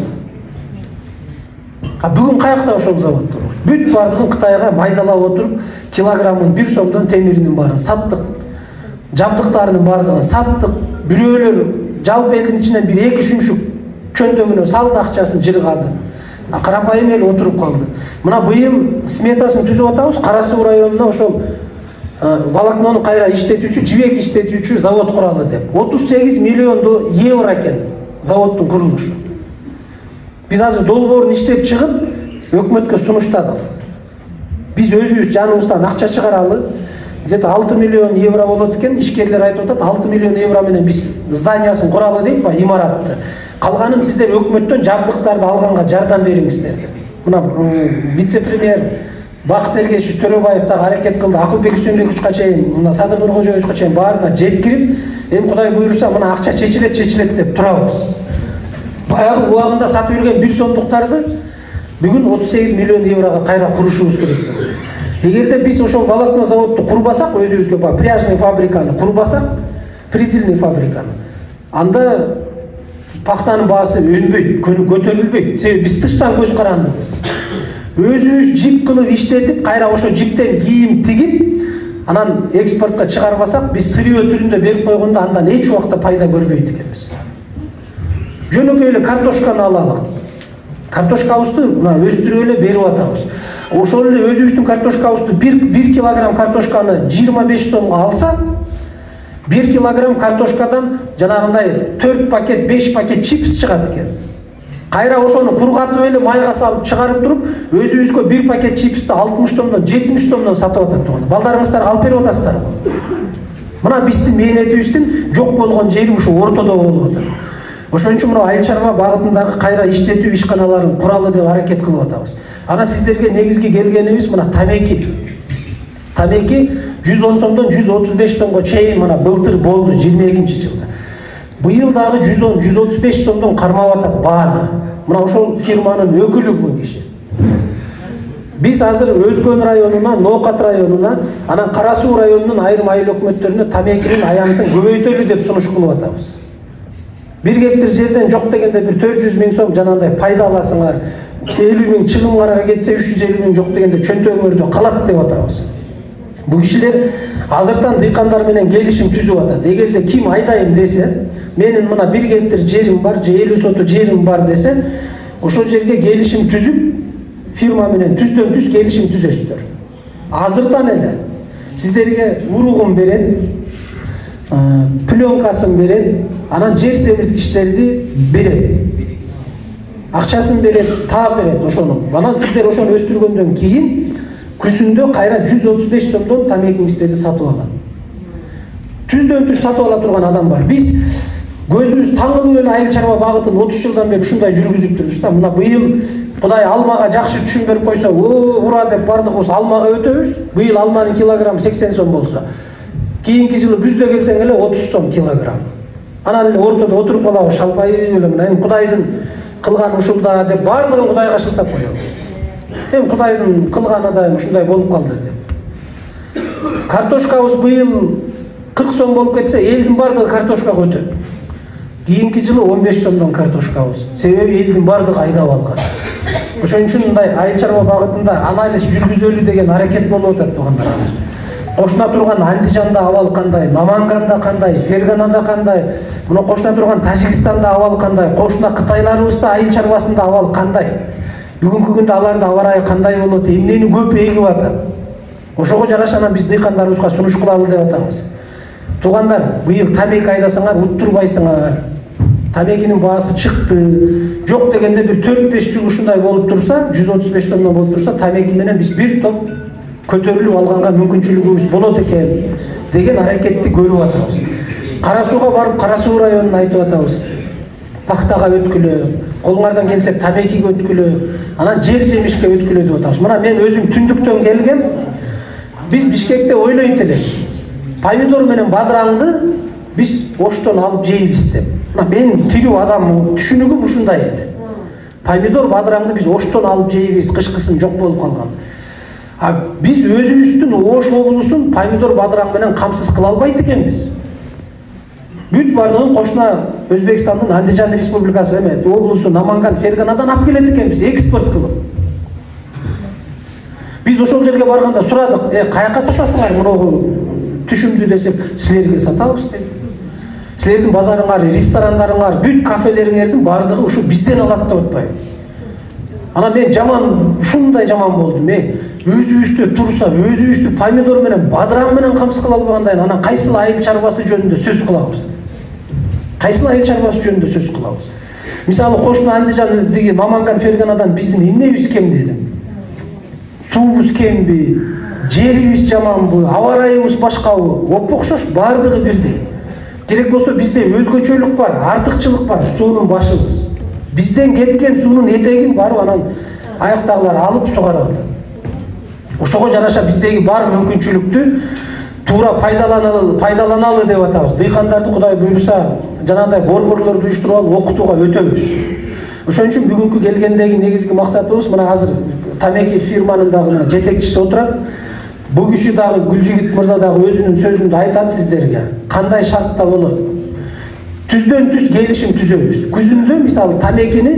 А бүгүн каякта ошол заводдор? Бүт бардыгын Кытайга майдалап отуруп, килограммын 1 сомдон темиринин баарын саттык. Жабдыктарынын бардыгын саттык. Бирөөлөр жалпы элдин ичинен бир 2-3 чөнтөгүнө салды, акчасын жыргады. Карапайым эл отуруп калды. Мына быйыл сметасын түзүп атабыз. Кара Суу районуна ошол волокнону кайра иштетүүчү, жибек иштетүүчү завод куралы деп. 38 миллион евро экен заводдун курулушу. Биз азыр долбоорун иштеп чыгып, өкмөткө сунуштадык. Биз өзүбүз жаныбыздан акча чыгаралы. Где-то 6 миллион евро болот экен. Ишкерлер айтып атат, 6 миллион евро менен биз зданиясын куралы дейт ба, имаратты. Калганын сиздер өкмөттөн жабдыктарды алганга жардам бериңиздер деп. Мына вице-премьер Бакыт Эргешев Төрөбаев дагы аракет кылды. Акылбек Үсөнбековичке чейин, мына Садыр Нуркожоевичке чейин баарына жеткирип, эми Кудай буйруса мына акча чечилет деп турабыз. Баягы убагында сатып жүргөн 1 сомдуктарды бүгүн 38 миллион еврого кайра курушубуз керек. Эгерде биз ошол волокно заводду курбасак, өзүбүзгө пряжный фабриканы курбасак, предельный фабриканы, анда пахтанын баасы өнбөйт, көтөрүлбөйт. Себеби биз тыштан көз карандыбыз. Өзүбүз жип кылып иштетип, кайра ошо жиптен кийим тигип, анан экспортко чыгарбасак, биз сырыё түрүндө берип койгондо андан эч убакта пайда көрбөйт экенбиз. Жөнөкөй эле картошканы алалы. Картошкабызды мына өстүрүп эле берип атабыз. Ошол эле өзүбүздүн картошкабызды 1 килограмм картошканы 25 сомго алса, 1 килограмм картошкадан жанагындай 4 пакет, 5 пакет чипс чыгат экен. Кайра ошону кургатып эле майга салып чыгарып туруп, өзүбүзгө 1 пакет чипсти 60 сомдон, 70 сомдон сатып атат туган. Балдарыңыздар алып берип атасыздарбы? Мына биздин мээнетибиздин жок болгон жери ушу ортодо болуп атат. Ошон үчүн мына айыл чарба багытындагы кайра иштетүү ишканаларын куралы деп аракет кылып атабыз. Ана сиздерге негизги келгенибиз мына тамеки. Тамеки 110 сомдон 135 сомго чейин мына былтыр болду 22-жылда. Быйыл дагы 110-135 сомдон кармап атат бааны. Мына ошол фирманын өкүлү бул киши. Биз азыр Өзгөн районуна, Ноокат районуна, анан Кара Суу районунун айрым айыл өкмөттөрүнө тамекинин аянтын көбөйтөлү деп сунуш кылып атабыз. 1 гектар жерден жок дегенде бир 400 000 сом жанагындай пайда аласыңар. 50 000 чыгымга кетсе 350 000 жок дегенде чөнтөгүңөрдө калат деп атабыз. Бул кишилер азыртан дыйкандар менен келишим түзүп атат. Эгерде ким айдайм десе, менин мына 1 гектар жерим бар, же 50 соту жерим бар десе, ошол жерге келишим түзүп, фирма менен түздөн түз келишим түзөсүздөр. Азыртан эле сиздерге уругун берет, пленкасын берет, анан жер себирткичтерди берет. акчасын берет, таап берет ошону. Анан сиздер ошону өстүргөндөн кийин күзүндө кайра 135 сомдон тамекиңиздерди сатып алат. Түздөн түз сатып ала турган адам бар. Биз көзүбүз таңылып эле айыл чарба багытын 30 жылдан бери ушундай жүргүзүп турбуз да. Мына быйыл Кудай алмага жакшы түшүм берип койсо, ура деп бардыгыбыз алмага өтөбүз. Быйыл алманын килограммы 80 сом болсо, кийинки жылы күздө келсең эле 30 сом килограмм. Анан эле ортодо отуруп калабыз, шалпайып эле мына эми Кудайдын кылганы ушул да деп бардыгын Кудайга шылтап коебуз. Эми Кудайдын кылганы да ушундай болуп калды деп. Картошкабыз быйыл 40 сом болуп кетсе, элдин бардыгы картошкага өтөт. Кийинки жылы 15 сомдон картошкабыз. Себеби элдин бардыгы айдап алган. Ошон үчүн мындай айыл чарба багытында анализ жүргүзөлү деген аракет болуп атат туугандар азыр. Кошуна турган Андижанда абал кандай, Наманганда кандай, Ферганада кандай, мына кошуна турган Тажикстанда абал кандай, кошуна Кытайларыбызда айыл чарбасында абал кандай. Бүгүнкү күндө аларда аба ырайы кандай болот, эмнени көп эгип атат. Ошого жараша биз дыйкандарыбызга сунуш кылалы деп атабыз. Туугандар, быйыл тамеки айдасаңар уттурбайсыңар. Тамекинин баасы чыкты. Жок дегенде бир 4-5 жыл ушундай болуп турса, 135 сомдон болуп турса, тамеки менен биз бир топ көтөрүлүп алганга мүмкүнчүлүгүбүз болот экен деген аракетти көрүп атабыз. Кара Сууга барып, Кара Суу районуна айтып атабыз. Пахтага өткүлө, колуңардан келсе тамекиге өткүлө, анан жер жемишке өткүлө деп атабыз. Мына мен өзүм түндүктөн келгем. Биз Бишкекте ойлойт элек. Помидор менен бадыраңды биз оштон алып жейбиз деп. Мына мен тирүү адаммын, түшүнүгүм ушундай эле. Помидор бадыраңды биз оштон алып жейбиз, кышкысын жок болуп калган. Биз өзүбүздүн Ош облусун помидор бадыраң менен камсыз кыла албайт экенбиз. Бүт бардыгын кошуна Өзбекстандын Андижан республикасы эме, облусу Наманган, Ферганадан алып келет экенбиз, экспорт кылып. Биз ошол жерге барганда сурадык, каяка сатасыңар мыногу түшүмдү десек, силерге сатабыз деп. Силердин базарыңар, ресторандарыңар, бүт кафелериңердин бардыгы ушу бизден алат деп атпайбы. Ана мен жаман, ушундай жаман болдум. Өзүбүздө турса, өзүбүздү помидор менен, бадыраң менен камсыз кыла албагандай, анан кайсыл айыл чарбасы жөнүндө сөз кылабыз? Кайсыл айыл чарбасы жөнүндө сөз кылабыз? Мисалы, кошуна Андижан деген Наманган, Ферганадан биздин эмнебиз кем дедим? Суубуз кемби? Жерибиз жаманбы? Аба ырайыбыз башкабы? Оппокшош, бардыгы бирдей. Керек болсо бизде өзгөчөлүк бар, артыкчылык бар, суунун башыбыз. Бизден кеткен суунун этегин барып анан аяктагылар алып сугарып атат. Ошого жараша биздеги бар мүмкүнчүлүктү туура пайдаланалы деп атабыз. Дыйкандарды Кудай буйруса, жанагындай борборлорду уюштуруп алып окутууга өтөбүз. Ошон үчүн бүгүнкү келгендеги негизги максатыбыз мына азыр тамеки фирманын дагы жетекчиси отурат. Бул киши дагы Гүлжигит мырза дагы өзүнүн сөзүндө айтат сиздерге. Кандай шартта болот? Түздөн түз келишим түзөбүз. Күзүндө мисалы тамекини,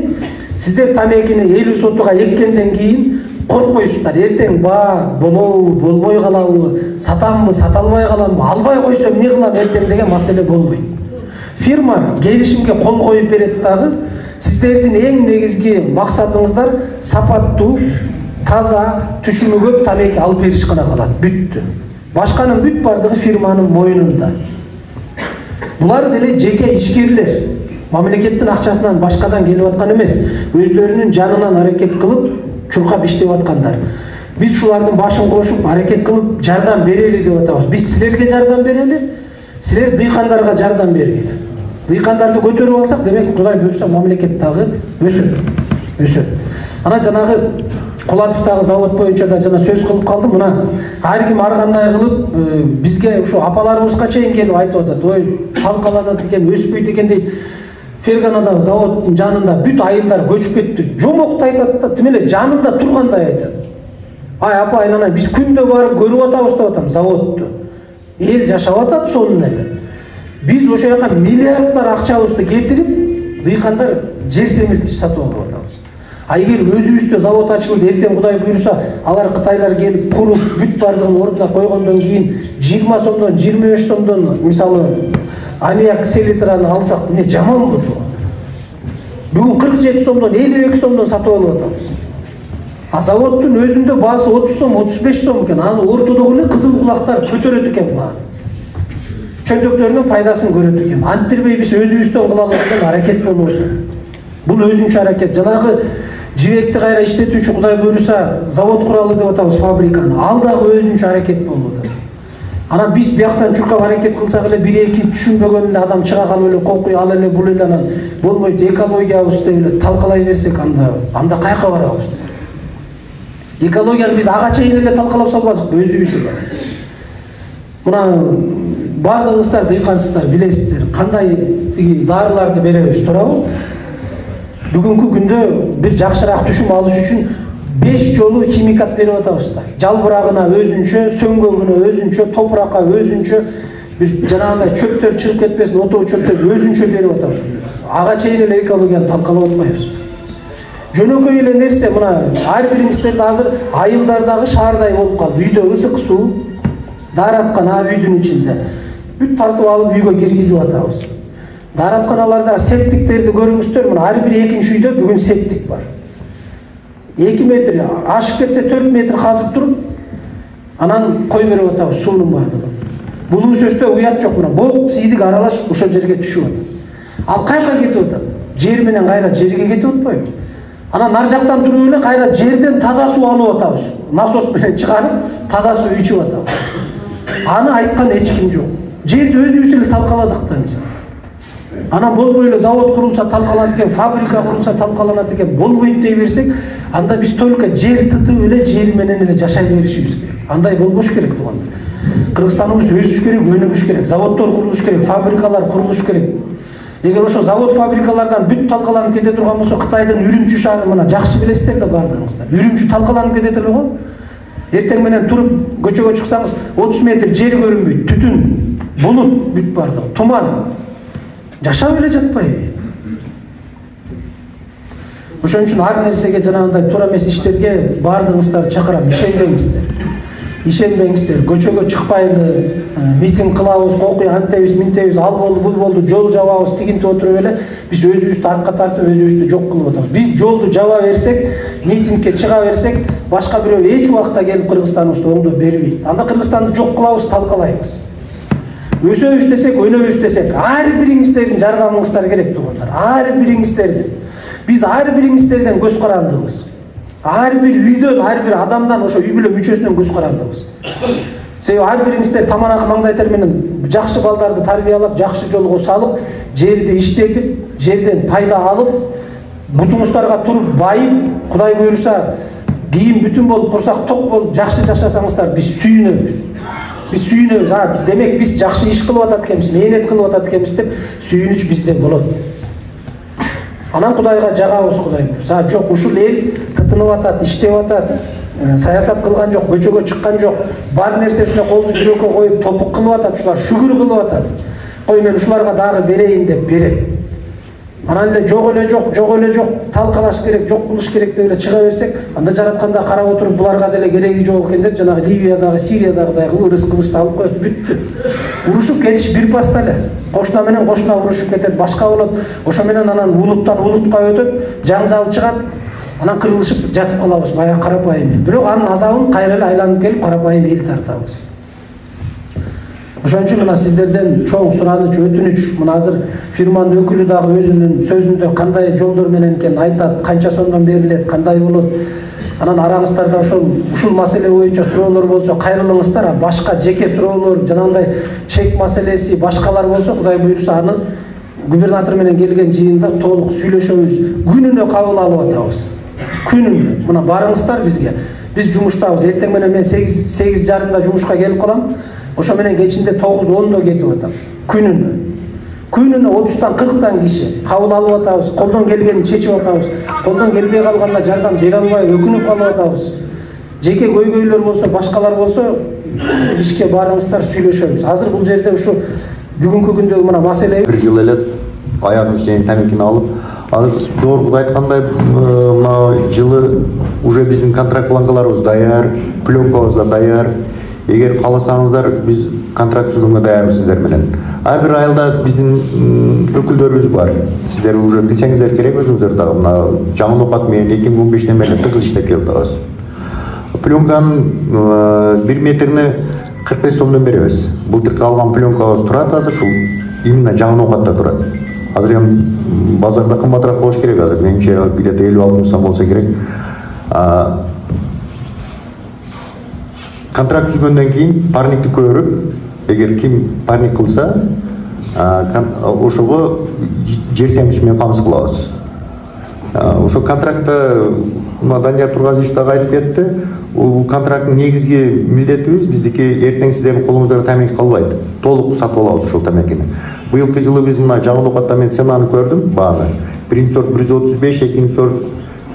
сиздер тамекини 50 сотуга эккенден кийин коркпойсуздар. Эртең болобу, болбой калабы, сатамбы, сата албай каламбы, албай койсом эмне кылам эртең деген маселе болбойт. Фирма келишимге кол коюп берет дагы. Сиздердин эң негизги максатыңыздар сапаттуу, таза, түшүмү көп тамеки алып бериш гана калат. Бүттү. Башканын бүт бардыгы фирманын мойнунда. Булар деле жеке ишкерлер. Мамлекеттин акчасынан башкадан келип аткан эмес. Өздөрүнүн жанынан аракет кылып, чуркап иштеп аткандар. Биз шулардын башын кошуп, аракет кылып жардам берели деп атабыз. Биз силерге жардам берели, силер дыйкандарга жардам бергиле. Дыйкандарды көтөрүп алсак, демек Кудай буйруса мамлекет дагы өсөт. Ана жанагы Кулатовдагы завод боюнча да жана сөз кылып калдым. Мына ар ким ар кандай кылып бизге ушу апаларыбызга чейин келип айтып атат. Ой, талкаланат экен, өспөйт экен дейт. Ферганадагы заводдун жанында бүт айылдар көчүп кетти. Жомокто айтат да, тим эле жанында тургандай айтат. Ай апа, айланай, биз күндө барып көрүп атабыз деп атам заводду. Эл жашап атат сонун эле. Биз ошо жака миллиардтар акчабызды кетирип, дыйкандар жер семирткич сатып алып атабыз. Эгер өзүбүздө завод ачылып, эртең Кудай буйруса, алар Кытайлар келип куруп, бүт бардыгын ордуна койгондон кийин 20 сомдон, 25 сомдон мисалы аммиак селитраны алсак, эмне жаманбы бу? Бүгүн 47 сомдон, 52 сомдон сатып алып атабыз. А заводдун өзүндө баасы 30 сом, 35 сом экен. Аны ортодогу эле кызыл кулактар көтөрөт экен бааны. Чөндөктөрүнүн пайдасын көрөт экен. Антирбей биз өзүбүздөн кылалы деген аракет болуп атат. Бул өзүнчө аракет. Жанагы жибекти кайра иштетүүчү Кудай буйруса завод куралы деп атабыз фабриканы. Ал дагы өзүнчө аракет болуп атат. Анан биз бияктан чуркап аракет кылсак эле бир-эки түшүнбөгөн эле адам чыга калып эле кокуй ал эле бул эле анан болбойт экологиябыз деп эле талкалай берсек анда каяка барабыз? Экологияны биз ага чейин эле талкалап салбадыкпы өзүбүз эле. Мына бардыгыңыздар дыйкансыздар билесиздер, кандай тиги дарыларды беребиз, туурабы? Бүгүнкү күндө бир жакшыраак түшүм алыш үчүн 5 жолу химикат берип атабыз да. Жалбырагына өзүнчө, сөңгөгүнө өзүнчө, топуракка өзүнчө, бир жанагындай чөптөр чыгып кетпесин, отоо чөптөр өзүнчө берип атабыз. Ага чейин эле экологияны талкалап атпайбыз. Жөнөкөй эле нерсе, мына ар бириңиздерде азыр айылдардагы шаардай болуп калды. Үйдө ысык суу даараткана үйдүн ичинде. Бүт тартып алып үйгө киргизип атабыз. Дааратканаларда септиктерди көрүңүздөр, мына ар бир экинчи үйдө бүгүн септик бар. 2 метр ашып кетсе 4 метр казып туруп, анан кой берип атабыз суунун бардыгы. Бул сөзтө уят жок, мына бок сийдик аралаш ошол жерге түшүп атат. Ал кайка кетип атат? Жер менен кайра жерге кетип атпайбы? Анан нар жактан туруп эле кайра жерден таза суу алып атабыз. Насос менен чыгарып, таза суу ичип атабыз. Аны айткан эч ким жок. Жерди өзүбүз эле талкаладык да мисалы. Анан болбой эле завод курулса талкаланат экен, фабрика курулса талкаланат экен, болбойт дей берсек, анда биз только жер тытып эле жер менен эле жашай беришибиз керек. Андай болбош керек туугандар. Кыргызстаныбыз өсүш керек, өнүгүш керек, заводдор курулуш керек, фабрикалар курулуш керек. Эгер ошо завод фабрикалардан бүт талкаланып кете турган болсо, Кытайдын Үрүмчү шаары мына жакшы билесиздер да бардыгыңыздар. Үрүмчү талкаланып кетет эле го. Эртең менен туруп көчөгө чыксаңыз 30 метр жер көрүнбөйт, түтүн, булут бүт бардыгы, туман. Жашап эле жатпайбы? Ошон үчүн ар нерсеге жанагындай туура эмес иштерге бардыгыңыздарды чакырам, ишенбеңиздер. Ишенбеңиздер, көчөгө чыкпайлы, митинг кылабыз, кокуй антебиз, минтебиз, ал болду, бул болду, жол жабабыз, тигинтип отуруп эле биз өзүбүздү артка тартып, өзүбүздү жок кылып атабыз. Биз жолду жаба берсек, митингке чыга берсек, башка бирөө эч убакта келип Кыргызстаныбызды оңдоп бербейт. Анда Кыргызстанды жок кылабыз, талкалайбыз. Өсөбүз десек, өнөбүз десек, ар бириңиздердин жардамыңыздар керек туугандар. Ар бириңиздердин. Биз ар бириңиздерден көз карандыбыз. Ар бир үйдөн, ар бир адамдан, ошо үй бүлө мүчөсүнөн көз карандыбыз. Себеби ар бириңиздер таманакы маңдайтар менен жакшы балдарды тарбиялап, жакшы жолго салып, жерди иштетип, жерден пайда алып, бутуңуздарга туруп байып, Кудай буйруса, кийин бүтүн болуп, курсак ток болуп, жакшы жашасаңыздар, биз сүйүнөбүз. Биз сүйүнөбүз. Демек биз жакшы иш кылып атат экенбиз, мээнет кылып атат экенбиз деп сүйүнүч бизде болот. Анан Кудайга жагабыз, Кудай буйруса. Жок, ушул эл тытынып атат, иштеп атат, саясат кылган жок, көчөгө чыккан жок, бар нерсесине колду жүрөккө коюп топук кылып атат, ушулар шүгүр кылып атат. Кой мен ушуларга дагы берейин деп берет. Анан эле жок эле жок, талкалаш керек, жок кылыш керек деп эле чыга берсек, анда жаратканда карап отуруп буларга деле кереги жок экен деп жанагы Ливиядагы, Сириядагыдай ырыс-кылышты алып коет, бүттү. Урушуп кетиш бир паста эле. Кошуна менен кошуна урушуп кетет, башка болот. Ошо менен анан улуттан улутка өтөт, жаңжал чыгат. Анан кырылышып жатып калабыз, баягы карапайым эл. Бирок анын азабын кайра эле айланып келип карапайым эл тартабыз. Ошон үчүн мына сиздерден чоң сураныч, өтүнүч, мына азыр фирманын өкүлү дагы өзүнүн сөзүндө кандай жолдор менен экен айтат, канча сомдон берилет, кандай болот. Анан араңыздарда ушул маселе боюнча суроолор болсо кайрылыңыздар, башка жеке суроолор, жанагындай чек маселеси, башкалар болсо Кудай буйруса аны губернатор менен келген жыйында толук сүйлөшөбүз. Күнүнө кабыл алып атабыз. Күнүнө. Мына барыңыздар бизге. Биз жумуштабыз. Эртең менен мен 8:30 жумушка келип калам. Ошо менен кечинде 9-10 кетип атам. Күнүнө 30-тан 40-тан киши кабыл алып атабыз, колдон келгенин чечип атабыз. Колдон келбей калганда жардам бере албай өкүнүп калып атабыз. Жеке көйгөйлөр болсо, башкалар болсо, ишке барыңыздар, сүйлөшөбүз. Азыр бул жерде ушу бүгүнкү күндөгү мына маселе бир жыл эле аягыбыз чейин тамекини алып, азыр doğru айткандай мына жылы уже биздин контракт бланкаларыбыз даяр, пленкабыз да даяр. Эгер кааласаңыздар, биз контракт түзүүгө даярбыз сиздер менен. Ар бир айылда биздин өкүлдөрүбүз бар. Сиздер уже билсеңиздер керек өзүңүздөр дагы мына жаңы окат менен 2015-тен бери тыгыз иштеп келип атабыз. Пленканын 1 метрине 45 сомдон беребиз. Былтыркы алган пленкабыз турат азыр ушул именно жаңы окатта турат. Азыр эми базарда кымбатыраак болуш керек. Азыр менимче где-то 50-60 сом болсо керек. Контракт түзгөндөн кийин парникти көрүп, эгер ким парник кылса, ошого жер семиш менен камсыз кылабыз. Ошо контрактта Данияр Тургазович дагы айтып кетти. Бул контракттын негизги милдетибиз биздики эртең сиздердин колуңуздарда тамеки калбайт. Толук сатып алабыз ошол тамекини. Быйылкы жылы биз мына жагын оокатта мен ценаны көрдүм, бааны. Биринчи сорт 135, экинчи сорт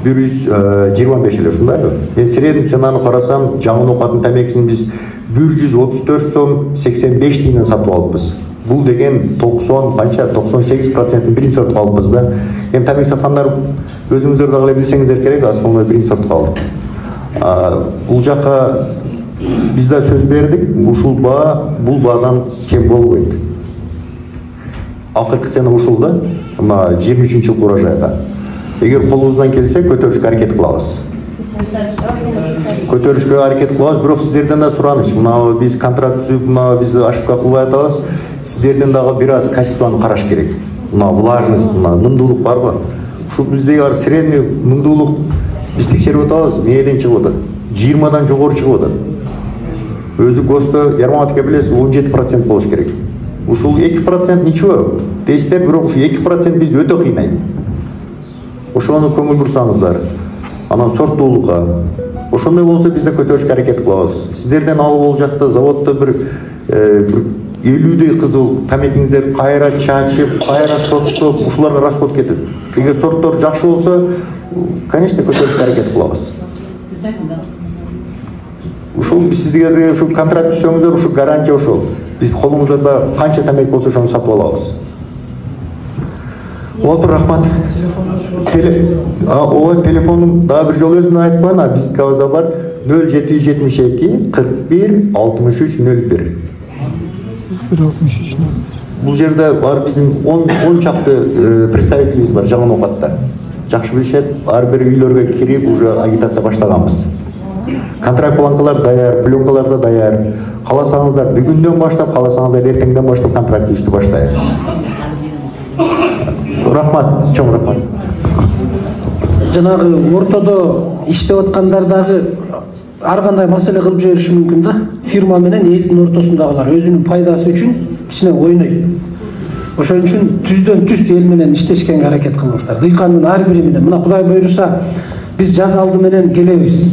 125 эле, ушундайбы? Мен средний ценаны карасам, жагын оокаттын тамекисин биз 134 сом 85 тиңден сатып алыппыз. Бул деген 98% биринчи сорт калыппыз да. Эми тамек саткандар өзүңүздөр дагы эле билсеңиздер керек, основной биринчи сорт калды. Бул жака биз да сөз бердик, ушул баа бул баадан кем болбойт. Акыркы цена ушул да, мына 23-жылкы урожайга. Эгер колубуздан келсе, көтөрүшкө аракет кылабыз. Көтөрүшкө аракет кылабыз, бирок сиздерден да сураныч. Мына биз контракт түзүп, мына биз ошибка кылбай атабыз. Сиздерден дагы бир аз качествону караш керек. Мына влажность, мына мындуулук барбы? Ушу бизде средний мындуулук биз текшерип атабыз, эмнеден чыгып атат? 20дан жогору чыгып атат. Өзү ГОСТо Ярматовке билесиз, 17% болуш керек. Ушул 2% ничего. Дейсиздер, бирок ушу 2% бизди өтө кыйнайт. Ошону көңүл бурсаңыздар. Анан сорттуулукка. Ошондой болсо биз да көтөрүшкө аракет кылабыз. Сиздерден алып бул жакта заводдо бир 50дей кызыл тамекиңиздер кайра чачып, кайра сорттоп, ушуларга расход кетет. Эгер сорттор жакшы болсо, конечно, көтөрүшкө аракет кылабыз. Ушул биз сиздерге ушу контракт түзсөңүздөр, ушу гарантия ошол. Биз колуңуздарда канча тамек болсо ошону сатып алабыз. Олтур, рахмат. Телефонум дагы бир жолу өзүн айтып коеюн, биз кабызда бар 0772 41 63 01. Бул жерде бар биздин 10 чакты представителибиз бар жагын оокатта. Жакшы билишет, ар бир үйлөргө кирип уже агитация баштаганбыз. Контракт бланкалар даяр, пленкалар да даяр. Кааласаңыздар бүгүндөн баштап, кааласаңыздар эртеңден баштап контракт түзүштү баштайбыз. Рахмат, чоң рахмат. Жанагы ортодо иштеп аткандар дагы ар кандай маселе кылып жибериши мүмкүн да. Фирма менен элдин ортосундагылар өзүнүн пайдасы үчүн кичине ойнойт. Ошон үчүн түздөн түз эл менен иштешкенге аракет кылыңыздар. Дыйкандын ар бири менен, мына Кудай буйруса, биз жаз алды менен келебиз.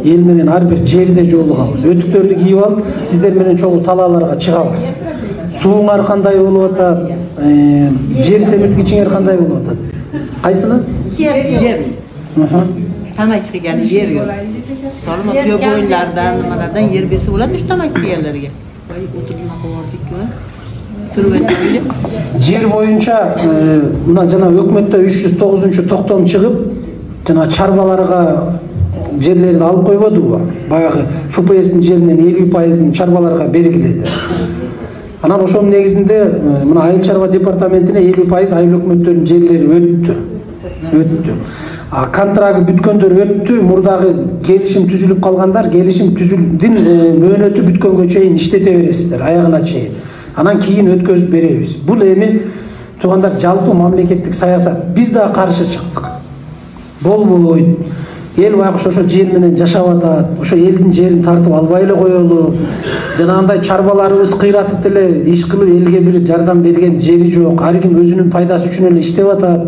Эл менен ар бир жерде жолугабыз. Өтүктөрдү кийип алып, сиздер менен чогуу талааларга чыгабыз. Сууңар кандай болуп атат? Жер семирткичиңер кандай болуп атат? Кайсыны? Жер. Тамак кийген жер жок. Солма төө бойлардан, манадан жер берсе болот уш тамак кийгенлерге. Жер боюнча мына жана өкмөттө 309 токтом чыгып, жана чарбаларга жерлерди алып койбодубу? Баягы ФПСтин жеринен 50% чарбаларга бергиледи. Анан ошонун негизинде мына айыл чарба департаментине 50% айыл өкмөттөрүнүн жерлери өттү. Контрагы бүткөндөр өттү, мурдагы келишим түзүлүп калгандар, келишим түзүлдүн мөөнөтү бүткөнгө чейин иштете бересиздер, аягына чейин. Анан кийин өткөзүп беребиз. Бул эми туугандар жалпы мамлекеттик саясат. Биз да каршы чыктык. Болбойт. Эл байкуш ошо жер менен жашап атат. Ошо элдин жерин тартып албай эле коелу. Жанагындай чарбаларыбыз кыйратып деле иш кылып элге бир жардам берген жери жок. Ар ким өзүнүн пайдасы үчүн эле иштеп атат.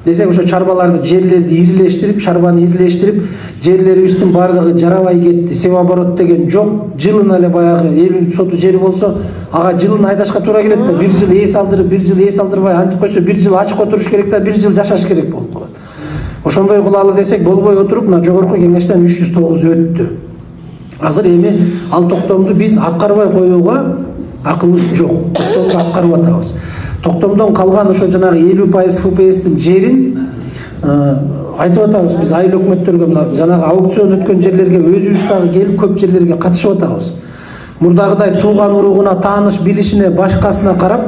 Десек ошо чарбаларды, жерлерди ирилештирип, чарбаны ирилештирип, жерлерибиздин бардыгы жарабай кетти. Себоборот деген жок. Жылына эле баягы эл соту жери болсо, ага жылын айдашка туура келет да, бир жыл эс алдырып, бир жыл эс алдырбай антип койсо, бир жыл ачык отуруш керек да, бир жыл жашаш керек болуп калат. Ошондой кылалы десек болбой отуруп, мына жогорку кеңештен 309 өттү. Азыр эми ал токтомду биз аткарбай коюуга акылыбыз жок. Токтомду аткарып атабыз. Токтомдон калган ошо жанагы 50% ФПСтин жерин айтып атабыз биз айыл өкмөттөргө, мына жанагы аукцион өткөн жерлерге өзүбүз дагы келип көп жерлерге катышып атабыз. Мурдагыдай тууган уругуна, тааныш билишине, башкасына карап,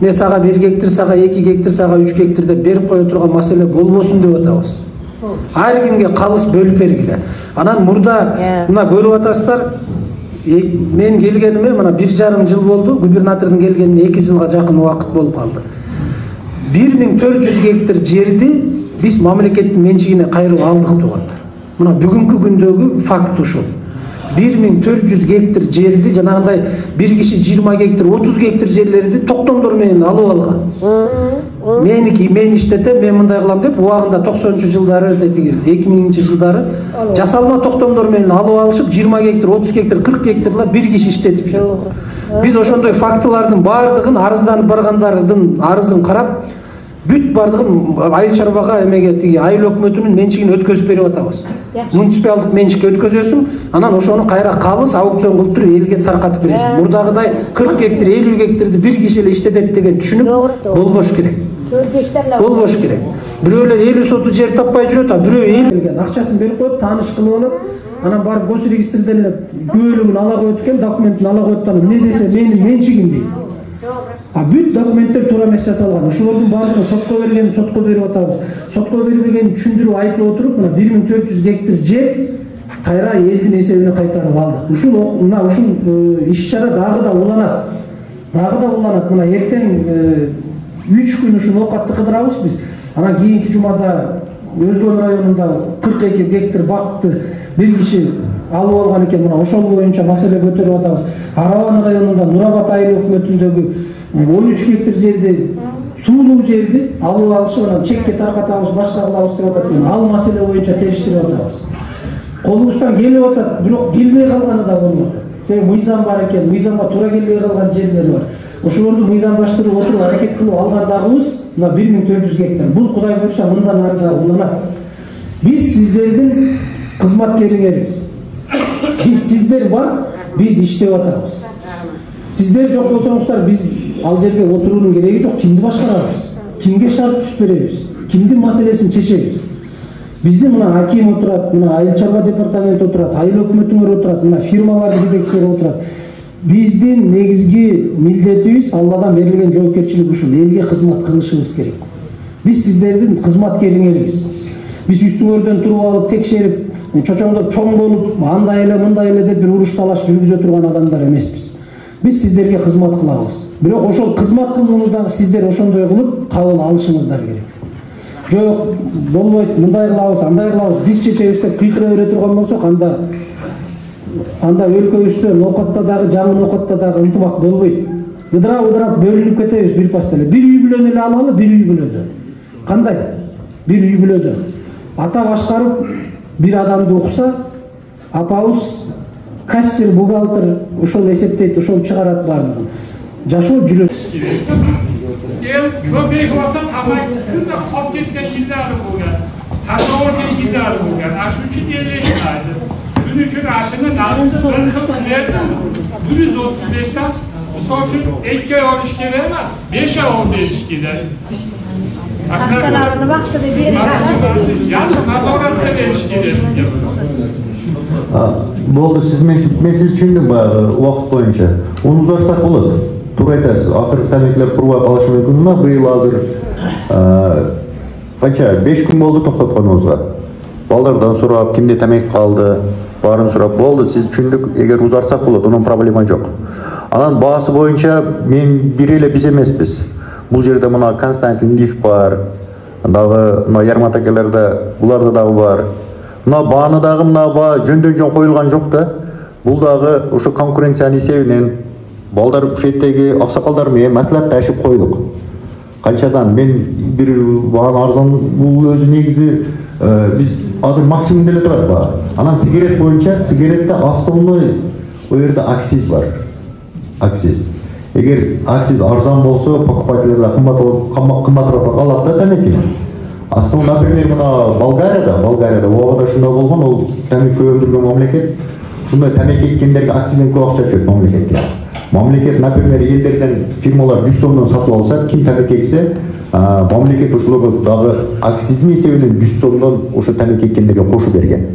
мен сага 1 гектар, сага 2 гектар, сага 3 гектар деп берип кое турган маселе болбосун деп атабыз. Ар кимге калыс бөлүп бергиле. Анан мурда мына көрүп атасыздар, мен келгениме мына 1,5 жыл болду, губернатордун келгенине 2 жылга жакын убакыт болуп калды. 1400 гектар жерди биз мамлекеттин менчигине кайрып алдык туугандар. Мына бүгүнкү күндөгү факт ушул. 1400 гектар жерди жанагындай бир киши 20 гектар, 30 гектар жерлерди токтомдор менен алып алган. Мен иштетем, мен мындай кылам деп убагында 90-жылдары, 2000-жылдары жасалма токтомдор менен алып алышып 20 гектар, 30 гектар, 40 гектарлар бир киши иштетип жүр. Биз ошондой фактылардын бардыгын арызданып баргандардын арызын карап, бүт бардыгын айыл чарбага эмеге тиги айыл өкмөтүнүн менчигине өткөзүп берип атабыз. Муниципалдык менчикке өткөзөсүң, анан ошону кайра калыс аукцион кылып туруп элге таркатып бересиң. Мурдагыдай 40 гектар, 50 гектарды бир киши эле иштетет деген түшүнүк болбош керек. Болбош керек. Бирөөлөр 50 соту жер таппай жүрөт, а бирөө 50 акчасын берип коюп, тааныш кылып алат. Анан барып гос регистрден эле күбөлүгүн ала коюп экен, документин ала коюп, эмне десе менин менчигим дейт. Бүт документтер туура эмес жасалган. Ошолордун баардыгын сотко берген, сотко берип атабыз. Сотко берилбегенин түшүндүрүп айтып отуруп, мына 1400 гектар жер кайра элдин эсебине кайтарып алдык. Ушул иш-чара дагы да уланат. Мына эртең 3 күн ушул оокатты кыдырабыз биз. Анан кийинки жумада Өзгөн районунда 42 гектар бакытты бир киши алып алган экен. Мына ошол боюнча маселе көтөрүп атабыз. Араван районунда Нурабад айыл өкмөтүндөгү 13 гектар жерди, суулуу жерди алып алышып, анан чекке таркатабыз, башка кылабыз деп атат. Ал маселе боюнча териштирип атабыз. Колубуздан келип атат, бирок келбей калганы да болмок. Себеби мыйзам бар экен, мыйзамга туура келбей калган жерлер бар. Ошолорду мыйзамдаштырып отуруп аракет кылып алгандагыбыз мына 1400 гектар. Бул Кудай буйрса мындан ары да уланат. Биз сиздердин кызматкериңербиз. Сиздер бар, биз иштеп атабыз. Сиздер жок болсоңуздар, биз ал жерге отуруунун кереги жок. Кимди башкарабыз? Кимге шарт түз беребиз? Кимдин маселесин чечебиз? Биздин мына аким отурат, мына айыл чарба департаменти отурат, айыл өкмөтүңөр отурат, мына фирмалардын жетекчилери отурат. Биздин негизги милдетибиз Алладан берилген жоопкерчилик ушул, элге кызмат кылышыбыз керек. Биз сиздердин кызматкериңербиз. Биз үстүңөрдөн туруп алып текшерип, чочоңдоп чоң болуп, андай эле мындай эле деп бир уруш талаш жүргүзө турган адамдар эмеспиз. Биз сиздерге кызмат кылабыз. Бирок ошол кызмат кылууну дагы сиздер ошондой кылып кабыл алышыңыздар керек. Жок, болбойт, мындай кылабыз, андай кылабыз, биз чечебиз деп кыйкыра бере турган болсок, анда өлкөбүздө ноокатта дагы, жаңы ноокатта дагы ынтымак болбойт. Ыдырап бөлүнүп кетебиз бир паста эле. Бир үй бүлөнү эле алалы, бир үй бүлөдө. Кандай? Бир үй бүлөдө. Ата башкарып бир адамды укса, апабыз кассир, бухгалтер ошол эсептейт, ошол чыгарат баардыгын. Жашоо жүрөт. El köpek olsa tamam, şurada kop ketken yılları bulgan, tasavvurken yılları bulgan, aşı için yerleştirdi. Bunun için aşını narıntı bırakıp verdi. 135'ten bu sonuçta 2 ay oluş gelemez, 5 ay oldu ilişkiler. Akçalarını baktı ve bir Yanlış nazoratla ilişkiler. Болду, мен сиз түшүндүм убакыт боюнча. Onu uzatsak болот. Туура айтасыз. Акыркы тамекилер курбай калышы мүмкүн мына быйыл азыр канча 5 күн болду токтотконубузга. Балдардан сурап, кимде тамек калды, баарын сурап болду. Сиз түшүндүк, эгер узартсак болот, онун проблема жок. Анан баасы боюнча мен бир эле биз эмеспиз. Бул жерде мына Константин Лиф бар, дагы мына Ярмат акелерде буларда дагы бар. Мына бааны дагы мына баа жөндөн-жөн коюлган жок да. Бул дагы ошо конкуренциянын эсебинен балдар шеттеги аксакалдар менен маслихатташып койдук. Канчадан мен бир бааны арзан бул өзү негизи биз азыр максимум деле турат баа. Анан сигарет боюнча сигаретте основной о жерде акциз бар. Акциз. Эгер акциз арзан болсо, покупательдер кымбатыраак алат да тамеки. Основной, например, мына Болгарияда убагында ушундай болгон, ол тамеки өндүргөн мамлекет. Ушундай тамеки эккендерге акцизден көп акча түшөт мамлекетке. Мамлекет, например, елдерден фирмалар 100 сомдон сатып алса, ким тамеки эксе, мамлекет ошолорго дагы акциздин эсебинен 100 сомдон ошо тамеки эккендерге кошуп берген.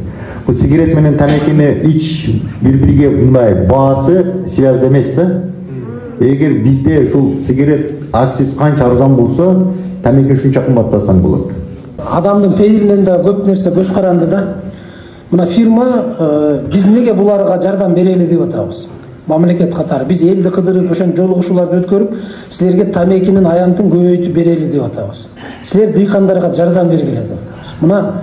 Бул сигарет менен тамекини ич бири-бириге мындай баасы связда эмес да. Эгер бизде ушул сигарет акциз канча арзан болсо, тамеки ушунча кымбаттасаң болот. Адамдын пейилинен да көп нерсе көз каранды да. Мына фирма биз неге буларга жардам берели деп атабыз. мамлекет катары биз элди кыдырып ошон жолугушууларды өткөрүп силерге тамекинин аянтын көбөйтүп берели деп атабыз. Силер дыйкандарга жардам бергиле деп атабыз. Мына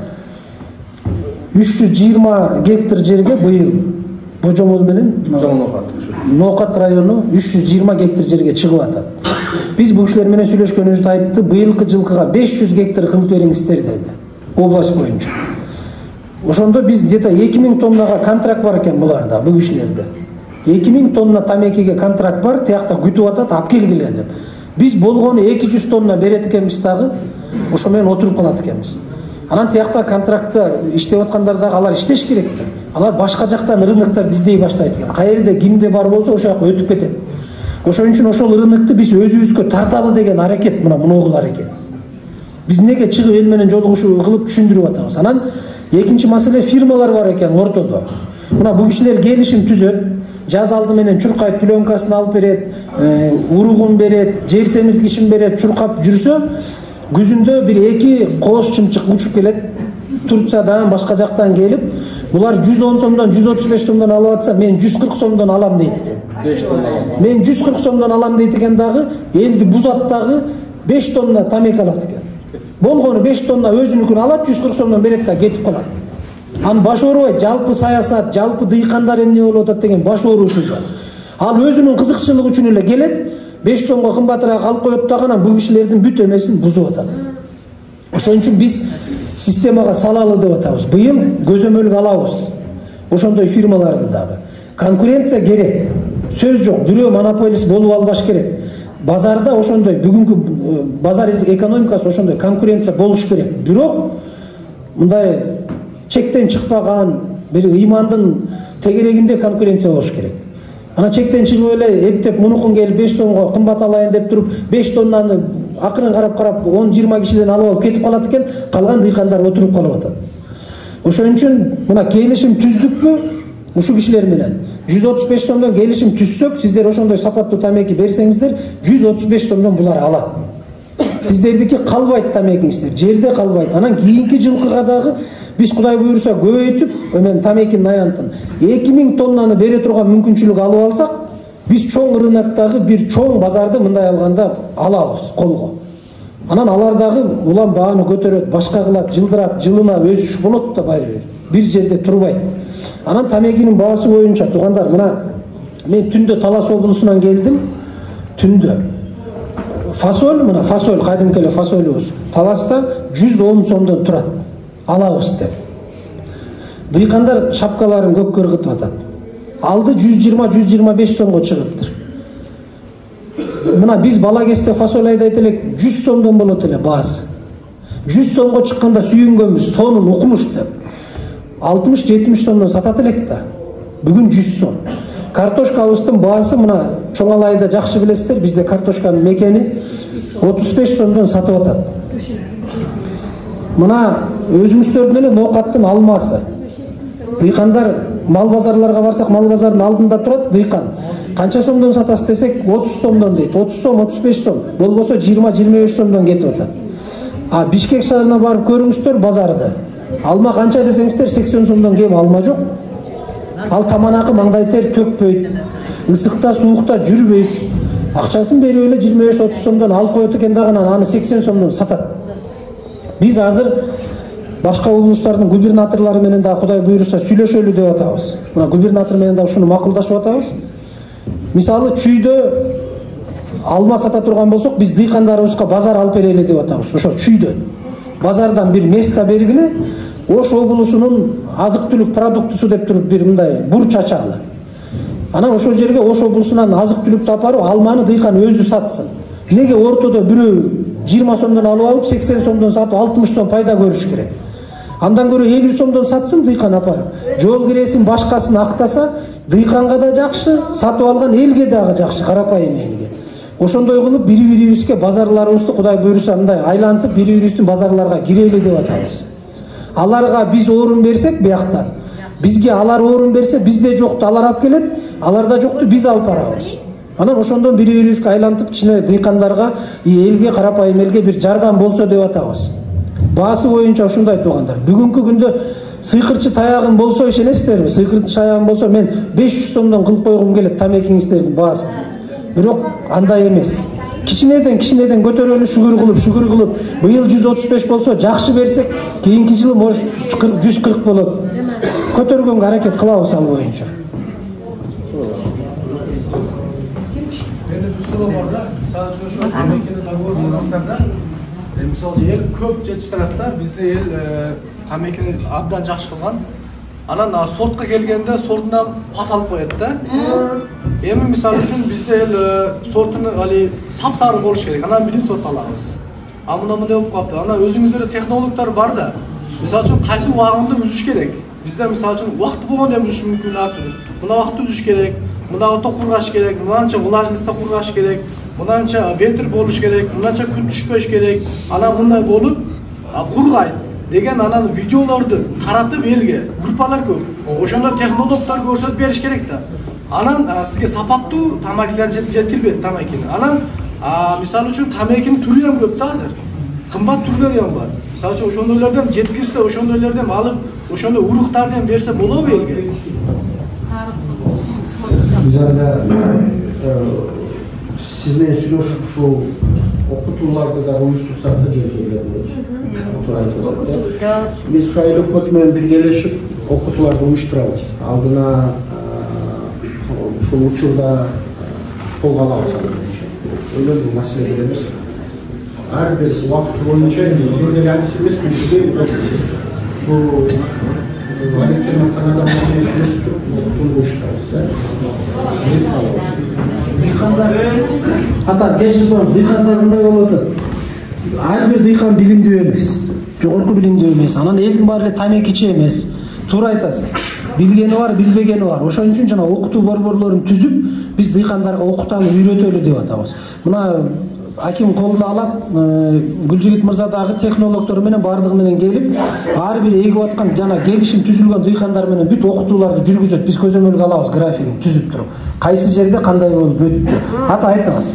320 гектар жерге быйыл Божомол менен Ноокат району 320 гектар жерге чыгып атат. Биз бул кишилер менен сүйлөшкөнүбүздө айтты, быйылкы жылкыга 500 гектар кылып бериңиздер деди. Область боюнча. Ошондо биз где-то 2000 тоннага контракт бар экен буларда, бул кишилерде. 2000 тонна тамекиге контракт бар, тиякта күтүп атат, алып келгиле деп. Биз болгону 200 тонна берет экенбиз дагы, ошо менен отуруп калат экенбиз. Анан тиякта контрактта иштеп аткандар дагы алар иштеш керек да. Алар башка жактан рыноктарды издей баштайт экен. Каерде кимде бар болсо ошол жака өтүп кетет. Ошон үчүн ошол рынокты биз өзүбүзгө тарталы деген аракет мына аракет. Биз неге чыгып эл менен жолугушуу кылып түшүндүрүп атабыз. Анан экинчи маселе фирмалар бар экен ортодо. Мына бул кишилер келишим түзөт, жаз алды менен чуркайт пленкасын алып берет, уругун берет, жер семирткичин берет, чуркап жүрсө, күзүндө бир 2 кооз чымчык учуп келет, Турциядан башка жактан келип, булар 110 сомдон 135 сомдон алып атса, мен 140 сомдон алам дейт экен. Мен 140 сомдон алам дейт экен дагы, элди бузат дагы 5 тонна тамек алат экен. Болгону 5 тонна өзүнүкүн алат, 140 сомдон берет да кетип калат. Аны баш оорубайт, жалпы саясат, жалпы дыйкандар эмне болуп атат деген баш оорусу жок. Ал өзүнүн кызыкчылыгы үчүн эле келет, 5 сомго кымбатыраак алып коет дагы, анан бул кишилердин бүт эмесин бузуп атат. Ошон үчүн биз системага салалы деп атабыз. Быйыл көзөмөлгө алабыз. Ошондой фирмаларды дагы. Конкуренция керек. Сөз жок, бирөө монополист болуп албаш керек. Базарда ошондой бүгүнкү базар экономикасы ошондой конкуренция болуш керек. Бирок мындай чектен чыкпаган, бир ыймандын тегерегинде конкуренция болуш керек. Ана чектен чыгып эле эптеп мунукун келип 5 сомго кымбат алайын деп туруп 5 тоннаны акырын карап 10-20 кишиден алып алып кетип калат экен, калган дыйкандар отуруп калып атат. Ошон үчүн мына келишим түздүкпү ушу кишилер менен 135 сомдон келишим түзсөк, сиздер ошондой сапаттуу тамеки берсеңиздер, 135 сомдон булар алат. Сиздердики калбайт тамекиңиздер, жерде калбайт. Анан кийинки жылкыга дагы биз Кудай буйруса көбөйтүп, эмен тамекинин аянтын 2000 тоннаны бере турган мүмкүнчүлүк алып алсак, биз чоң рыноктагы бир чоң базарды мындай алганда алабыз колго. Анан алар дагы улам бааны көтөрөт, башка кылат, жылдырат, жылына өсүш болот да баары бир жерде турбайт. Анан тамекинин баасы боюнча туугандар, мына мен түндө Талас облусунан келдим. Түндө фасоль, мына фасоль, кадимки эле фасолюбуз Таласта 110 сомдон турат. Алабыз деп. Дыйкандар шапкаларын көккө ыргытып атат. Алды 120-125 сомго чыгыптыр. Мына биз бала кезде фасоль айдайт элек 100 сомдон болот эле баасы. 100 сомго чыкканда сүйүнгөнбүз, сонун укмуш деп. 60-70 сомдон сатат элек да. Бүгүн 100 сом. Картошкабыздын баасы мына Чоңалайда жакшы билесиздер, бизде картошканын мекени 35 сомдон сатып атат. Мына өзүңүздөрдүн эле Ноокаттын алмасы. Дыйкандар мал базарларга барсак, мал базарынын алдында турат дыйкан. Канча сомдон сатасыз десек, 30 сомдон дейт. 30 сом, 35 сом. Болбосо 20-25 сомдон кетип атат. А Бишкек шаарына барып көрүңүздөр базарды. Алма канча десеңиздер 80 сомдон кем алма жок. Ал таманакы маңдай тер төкпөйт. Ысыкта, суукта жүрбөйт. Акчасын берип эле 25-30 сомдон алып коет экен дагы, аны 80 сомдон сатат. Биз азыр башка облустардын губернаторлору менен да Кудай буйруса сүйлөшөлү деп атабыз. Мына губернатор менен да ушуну макулдашып атабыз. Мисалы чүйдө алма сата турган болсок, биз дыйкандарыбызга базар алып берели деп атабыз. Ошо чүйдө базардан бир место бергиле, Ош облусунун азык-түлүк продуктусу деп туруп бир мындай бурч ачалы. Анан ошол жерге Ош облусунан азык-түлүктү апарып, алманы дыйкан өзү сатсын. Неге ортодо бирөө 20 сомдон алып алып, 80 сомдон сатып 60 сом пайда көрүш керек? Андан көрө 50 сомдон сатсын дыйкан апарып. Жол киресин башкасын актаса, дыйканга да жакшы, сатып алган элге дагы жакшы, карапайым элге. Ошондой кылып бири-бирибизге базарларыбызды Кудай буйруса мындай айлантып, бири-бирибиздин базарларга кирели деп атабыз. Аларга биз орун берсек бияктан, бизге алар орун берсе, бизде жокту алар алып келет, аларда жокту биз алып барабыз. Анан ошондон бири-бирибизге айлантып, кичине дыйкандарга, элге, карапайым элге бир жардам болсо деп атабыз. Баасы боюнча ушундай туугандар. Бүгүнкү күндө сыйкырчы таягым болсо ишенесиздерби? Сыйкырчы таягым болсо мен 500 сомдон кылып койгум келет тамекиңиздердин баасын. Бирок андай эмес. Кичинеден көтөрөлүп шүгүр кылып, быйыл 135 болсо жакшы берсек, кийинки жылы может 140 болот. Көтөргөнгө аракет кылабыз ал боюнча. Misal ел көп жетиштират, бизде ел тамекини абдан жакшы кылган. Анан сортко келгенде сортунан пас алып коет да. Эми мисалы үчүн бизде эл сортуну али сапсары болуш керек. Анан бир сорт алабыз. Мындай болуп калыпты. Анан өзүңүздөрдө технологдор бар да. Мисалы үчүн кайсы убагында үзүш керек. Бизде мисалы үчүн убакыт болгондо эми үзүш мүмкүн артып. Мына убакытта үзүш керек. Мына кургаш керек. Мынанча влажностьта кургаш керек. Мынанча ветер болуш керек. Мынанча күн түшпөш керек. Анан мындай болуп кургайт деген анан видеолорду каратып элге группалар көп. Ошондо технологдор көрсөтүп бериш керек да. Анан сизге сапаттуу тамакилер жеткирбейт тамакини. Анан мисалы үчүн тамакинин түрү эм көп да азыр. Кымбат түрлөрү эм бар. Мисалы үчүн ошондойлордон жеткирсе, ошондойлордон алып, ошондой уруктарды берсе болобу элге? Биз анда siz менен сүйлөшүп ушул окутууларды да уюштурсак да жерге биз ушу айыл өкмөтү менен биргелешип окутууларды уюштурабыз. Алдына ушул учурда колго алабыз. Өлөм бул маселе эмес. Ар бир убакыт боюнча бир деле адис эмес, бул Канада менен сүйлөшүп окутууну уюштурабыз. Эмес калабыз. Дыйкандар ата кечирсиң, дыйкандар мындай болуп атат. Ар бир дыйкан билимдүү эмес, жогорку билимдүү эмес. Анан элдин баары эле тамекичи эмес. Туура айтасыз. Билгени бар, билбегени бар. Ошон үчүн жана окутуу борборлорун түзүп, биз дыйкандарга окуталы, үйрөтөлү деп атабыз. Мына аким колуна алат, Гүлжигит мырза дагы технологдор менен бардыгы менен келип, ар бир эгип аткан жана келишим түзүлгөн дыйкандар менен бүт окутууларды жүргүзөт. Биз көзөмөлгө алабыз графигин түзүп туруп. Кайсы жерде кандай болуп өттү. Ата айтыңыз.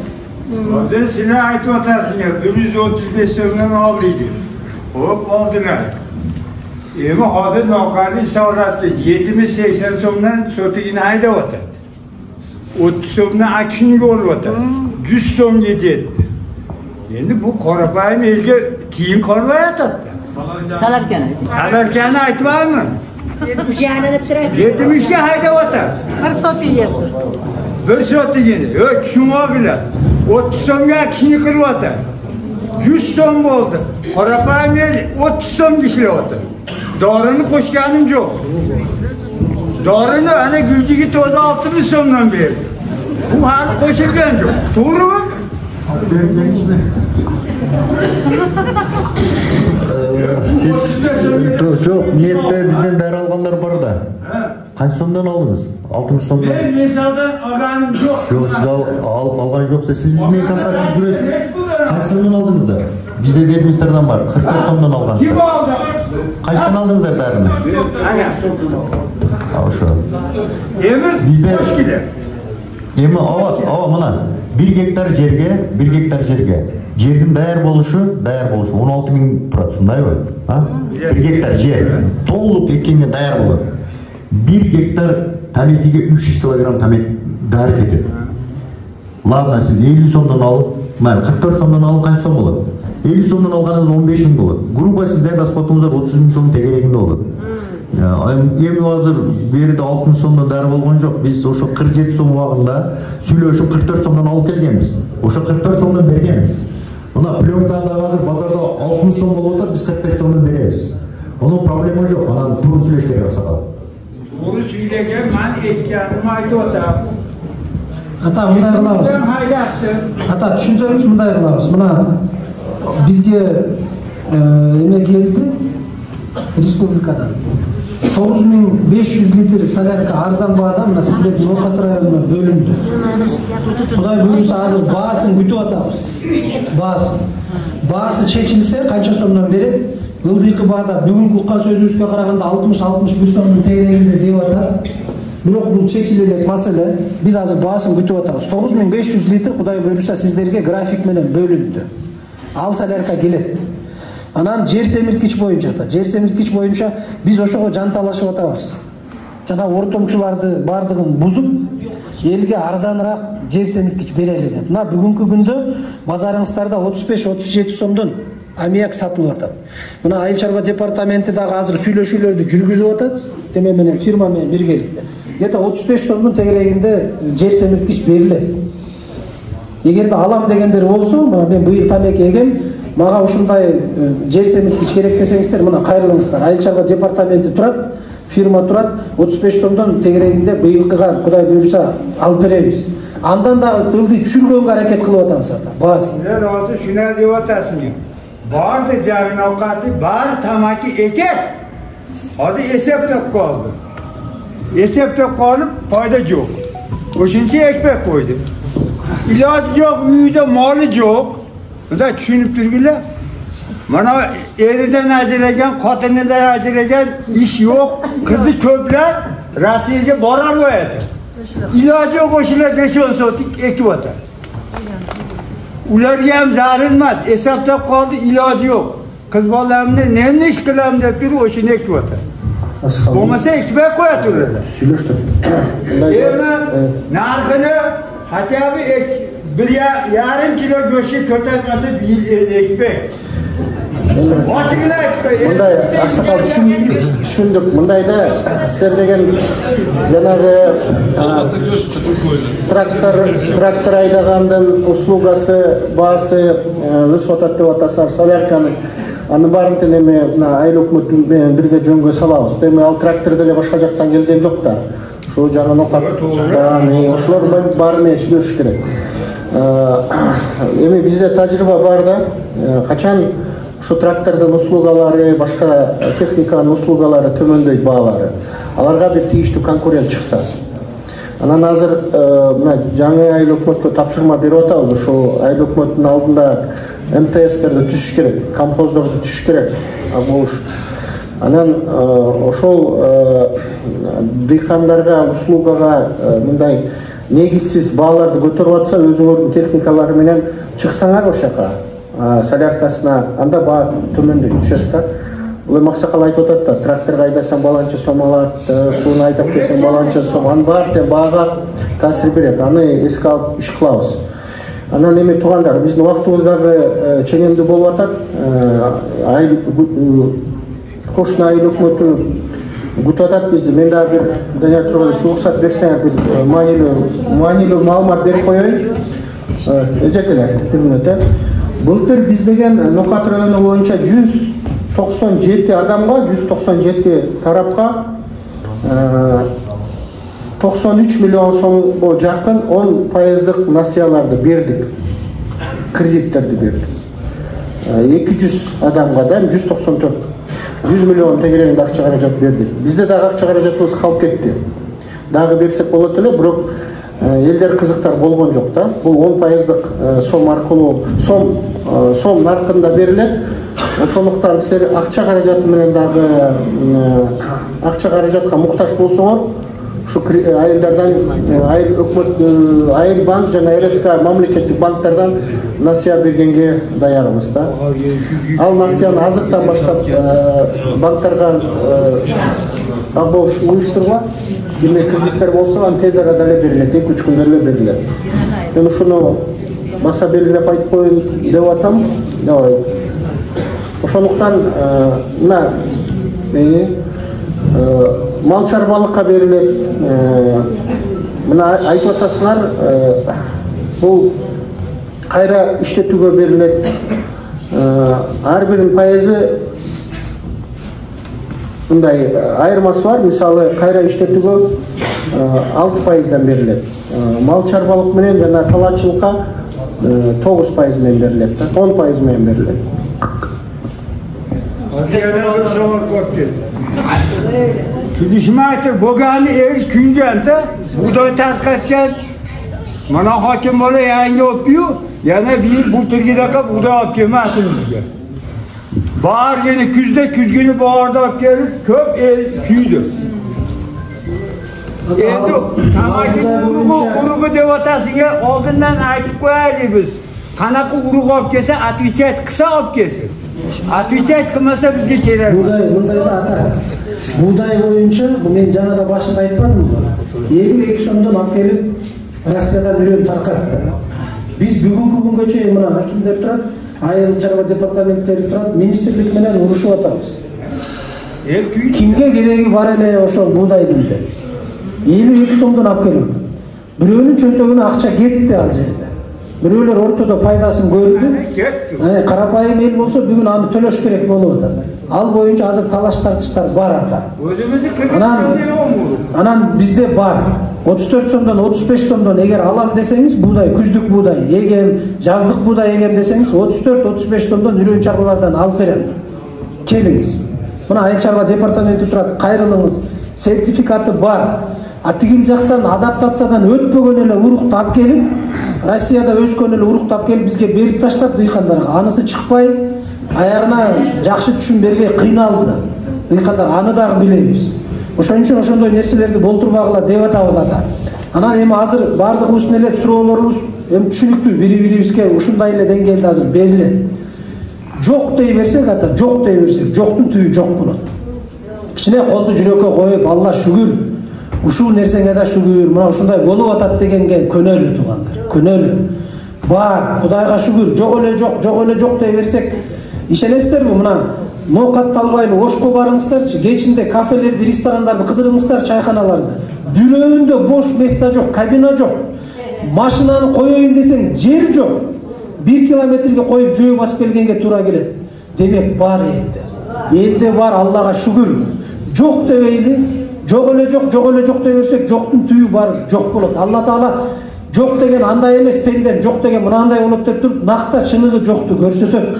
Сен айтып атасың, 135 сомдон ал дейди. Хоп, алдыңар. Эми азыр ноканы саратты 70-80 сомдон сотигини айдап атат. 30 сомдон акшинге болуп атат. 100 сом жетет. Endi bu Qorapayım elge tiyin kormay atatdı. Salarkanı aytı var mı? 70'ge haydap atat. Bir soti yer. Bir soti yedi. Yok şuna bile. 30 somga kişini kırıp atat. 100 som oldu. Qorapayım el 30 som dişli atat. Doğrunu koşkanım yok. Doğrunu hani Gülcigi tozu 60 somdan verdi. Bu hali koşulgan yok. Doğru mu? Жоқ, ниетте бизден дайыр алгандар бар да. Канча сомдон алдыңыз? 60 сомдон. Мен мисалдан алганым жок. Жок, сиз алган жокса, сиз биз менен контракт түзүп канча сомдон алдыңыздар? Бизде ведомстводан бар, 44 сомдон алгансыздар. Ким алды? Кайчтан алдыңыздар бәрін? Ошо. Bizde Эми ава мына 1 гектар жерге жердин даяр болушу 16 000 турат, ушундайбы? 1 гектар жер толук эккенге даяр болот. 1 гектар тамекиге 300 кг тамек даяр кетет. Ладно, сиз 50 сомдон алып, 44 сомдон алып канча сом болот? 50 сомдон алганыңыз 15 000 болот. Грубо сиздер расходуңуздар 30 000 сом тегерегинде болот. Эми азыр берде 60 сомдон даяр болгон жок. Биз ошо 47 сом убагында сүйлөшүп 44 сомдон алып келгенбиз. Ошо 44 сомдон бергенбиз. Мына пленкада азыр базарда 60 сом болуп атат, биз 45 сомдон беребиз. Онун проблема жок. Анан туура сүйлөш керек аксакал. Туура сүйлөгөн мен эткеним айтып атам. Ата мындай кылабыз. Ата түшүнсөңүз мындай кылабыз. Мына бизге эме келди республикадан 9500 литр солярка арзан баада мына сиздердин Ноокат районуна бөлүндү. Кудай буюрса азыр баасын күтүп атабыз. Баасы чечилсе канча сомдон берет? Ылдыйкы баада бүгүнкү уккан сөзүбүзгө караганда 60-61 сомдун тегерегинде деп атат. Бирок бул чечиле элек маселе. Биз азыр баасын күтүп атабыз. 9500 литр Кудай буюрса сиздерге график менен бөлүндү. Ал солярка келет. Анан жер семирткич боюнча биз ошого жанталашып атабыз. Жана ортомчуларды бардыгын бузуп, элге арзаныраак жер семирткич берели деп. Мына бүгүнкү күндө базарыңыздарда 35-37 сомдон аммиак сатылып атат. Мына Айыл чарба департаменти дагы азыр сүйлөшүүлөрдү жүргүзүп атат. Теме менен фирма менен биргеликте. Где-то 35 сомдун тегерегинде жер семирткич берилет. Эгерде алам дегендер болсо, мен быйыл тамеки эгем, мага ушундай жер семирткич керек десеңиздер, мына кайрылыңыздар. Айыл чарба департаменти турат, фирма турат, 35 сомдон тегерегинде быйылкыга Кудай буйруса алып беребиз. Андан да ылдый түшүргөнгө аракет кылып атабыз ата. Баасын. Силер азыр шуна деп атасыңар. Барды жагын овкаты, бар тамаки экет. Азыр эсептеп калды. Эсептеп калып, пайда жок. Ошончо экпек койду. İlacı yok, uyuda malı yok. Bu da düşünüp durguyla. Bana eriden acilegen, kadınından acilegen iş yok. Kızı köpler, Rusya'ya barar koydu. İlacı yok, o şeyler 5-10 sotik ekip atar. Ular hem zarılmaz. Hesapta kaldı, ilacı yok. Kız balarımda ne iş kılam deyip duruyor, o şeyini ekip atar. Olmasa ekmeğe koyatırlar. Sülüştür. Nargını hatta bir yarım kilo göçü kötetmesi bir ekmek. Açıkla ekmek. Bunday aksakal düşündük. Bunday da sizler degen janagı traktör aydagandın услугасы baası өсіп деп атасар солярканы аны барын тенеме айыл өкмөтүн менен бирге жөнгө салабыз. Теме ал трактор деле башка жактан келген жок да. Ошол жагын окаттан ошолор баары менен сүйлөшүш керек. Эми бизде тажрыйба бар да, качан ушу трактордун услугалары, башка техниканын услугалары төмөндөйт баалары. Аларга бир тийиштүү конкурент чыкса. Анан азыр мына жаңы айыл өкмөткө тапшырма берип атабыз. Ошо айыл өкмөттүн алдында МТСтерди түшүш керек, композдорду түшүш керек. Болуш. Анан ошол дыйкандарга, услугага мындай негизсиз бааларды көтөрүп атса, өзүңөрдүн техникалары менен чыксаңар ошол жака, соляркасына, анда баа төмөндөй түшөт да. Бул максакал айтып атат да, тракторго айдасаң баланча сом алат, сууну айдап келсең баланча сом, анын баары баага таасир берет. Аны эске алып иш кылабыз. Анан эми туугандар, биздин убактыбыз дагы ченемдүү болуп атат. Кошуна айыл өкмөтү күтүп атат бизди. Мен дагы бир Данияр турган уруксат берсеңер, бир маанилүү маалымат берип коеюн. Эжекелер, бир мүнөт. Былтыр биз деген Нокат району боюнча 197 адамга, 197 тарапка 93 миллион сомго жакын 10% насыяларды бердик. Кредиттерди бердик. 200 адамга да 194 100 миллион тегерегинде акча каражат бердик. Бизде дагы акча каражатыбыз калып кетти. Дагы берсек болот эле, бирок элдер кызыктар болгон жок да. Бул 10% сом аркылуу сом наркында берилет. Ошондуктан силер акча каражаты менен дагы акча каражатка муктаж болсоңор, ушу айылдардан, айыл өкмөт, айыл банк жана РСК мамлекеттик банктардан насыя бергенге даярбыз да. Ал насыяны азыртан баштап банктарга болуш уюштурууга, демек кредиттер болсо, аны тез арада эле берилет, 2-3 күндө эле берилет. Мен ушуну баса белгилеп айтып коеюн деп атам. Ошондуктан мына мал чарбалыкка берилет. Мына айтып атасыңар, бул кайра иштетүүгө берилет. Ар биринин пайызы мындай айырмасы бар. Мисалы кайра иштетүүгө 6%дан берилет. Мал чарбалык менен жана талаачылыкка 9% менен берилет, 10% менен берилет. Düşmanı bugün kündende buğday tarkatken bana hakim böyle yangi okuyor. Yani bir bu Türkiye'de buğday akemezsin diye. Bağır yine küzgünü bağırda akıyorduk, köp küydü. Endi tamaki uruğu devatasına aldığından aytıp koyarız biz. Kanakı uruğu akıysa atviçet kısa akıysa. Отвечать кылмаса бизге керек. Мындай да ата. Буğday боюнча мен жана да башында айтпадымбы? 52 сомдон алып келип Россиядан үрөп таркатты. Биз бүгүнкү күнгө чейин мына кимдер турат? Айыл чарба департаменттери турат, министрлик менен урушуп атабыз. Кимге кереги бар эле ошол буğдайдын деп. 52 сомдон алып келип атат. Бирөөнүн чөнтөгүнө акча кетти ал жерде. Бирөөлөр ортодо пайдасын көрдү. Карапайым эл болсо бүгүн аны төлөш керек болуп атат. Ал боюнча азыр талаш тартыштар бар ата. Анан бизде бар. 34 сомдон 35 сомдон эгер алам десеңиз буğday, күздүк буğday, эгем, жаздык буğday эгем десеңиз 34-35 сомдон үрөн чарбалардан алып берем. Келиңиз. Мына айыл чарба департаменти турат, кайрылыңыз. Сертификаты бар. А тигил жактан адаптациядан өтпөгөн эле урукту алып келип, Россияда өскөн эле урукту алып келип бизге берип таштап дыйкандарга. Анысы чыкпай, аягына жакшы түшүм бербей кыйналды. Дыйкандар аны дагы билебиз. Ошон үчүн ошондой нерселерди болтурбагыла деп атабыз ата. Анан эми азыр бардыгыбыздын эле суроолорубуз эми түшүнүктүү, бири-бирибизге ушундай эле деңгээлде азыр берилет. Жок дей берсек ата, жок дей берсек, жоктун түбү жок болот. Кичине колду жүрөккө коюп, Алла шүгүр, ушул нерсеге да шүгүр, мына ушундай болуп атат дегенге көнөлү туугандар. Көнөлү. Бар, Кудайга шүгүр, жок эле жок дей берсек, ишенесиздерби? Мына ноокатты албайлы ошко барыңыздарчы, кечинде кафелерди, ресторандарды кыдырыңыздар, чайханаларды. Бирөөндө бош места жок, кабина жок. Машинаны коеюн десең, жер жок. 1 километрге коюп жөө басып келгенге туура келет. Демек бар элде. Элде бар, Аллага шүгүр. Жок дебейли, жок эле жок дей берсек, жоктун түбү бар, жок болот. Алла Таала жок деген андай эмес, пендем жок деген мынандай болот деп туруп, накта чыныгы жокту көрсөтөт.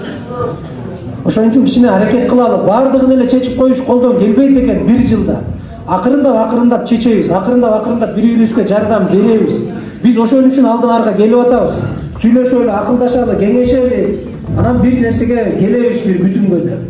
Ошон үчүн кичине аракет кылалы. Бардыгын эле чечип коюш колдон келбейт экен 1 жылда. Акырындап чечебиз, акырындап бири-бирибизге жардам беребиз. Биз ошон үчүн алдыңарга келип атабыз. Сүйлөшөлү, акылдашалы, кеңешели. Анан бир нерсеге келебиз, бир бүтүнгө деп.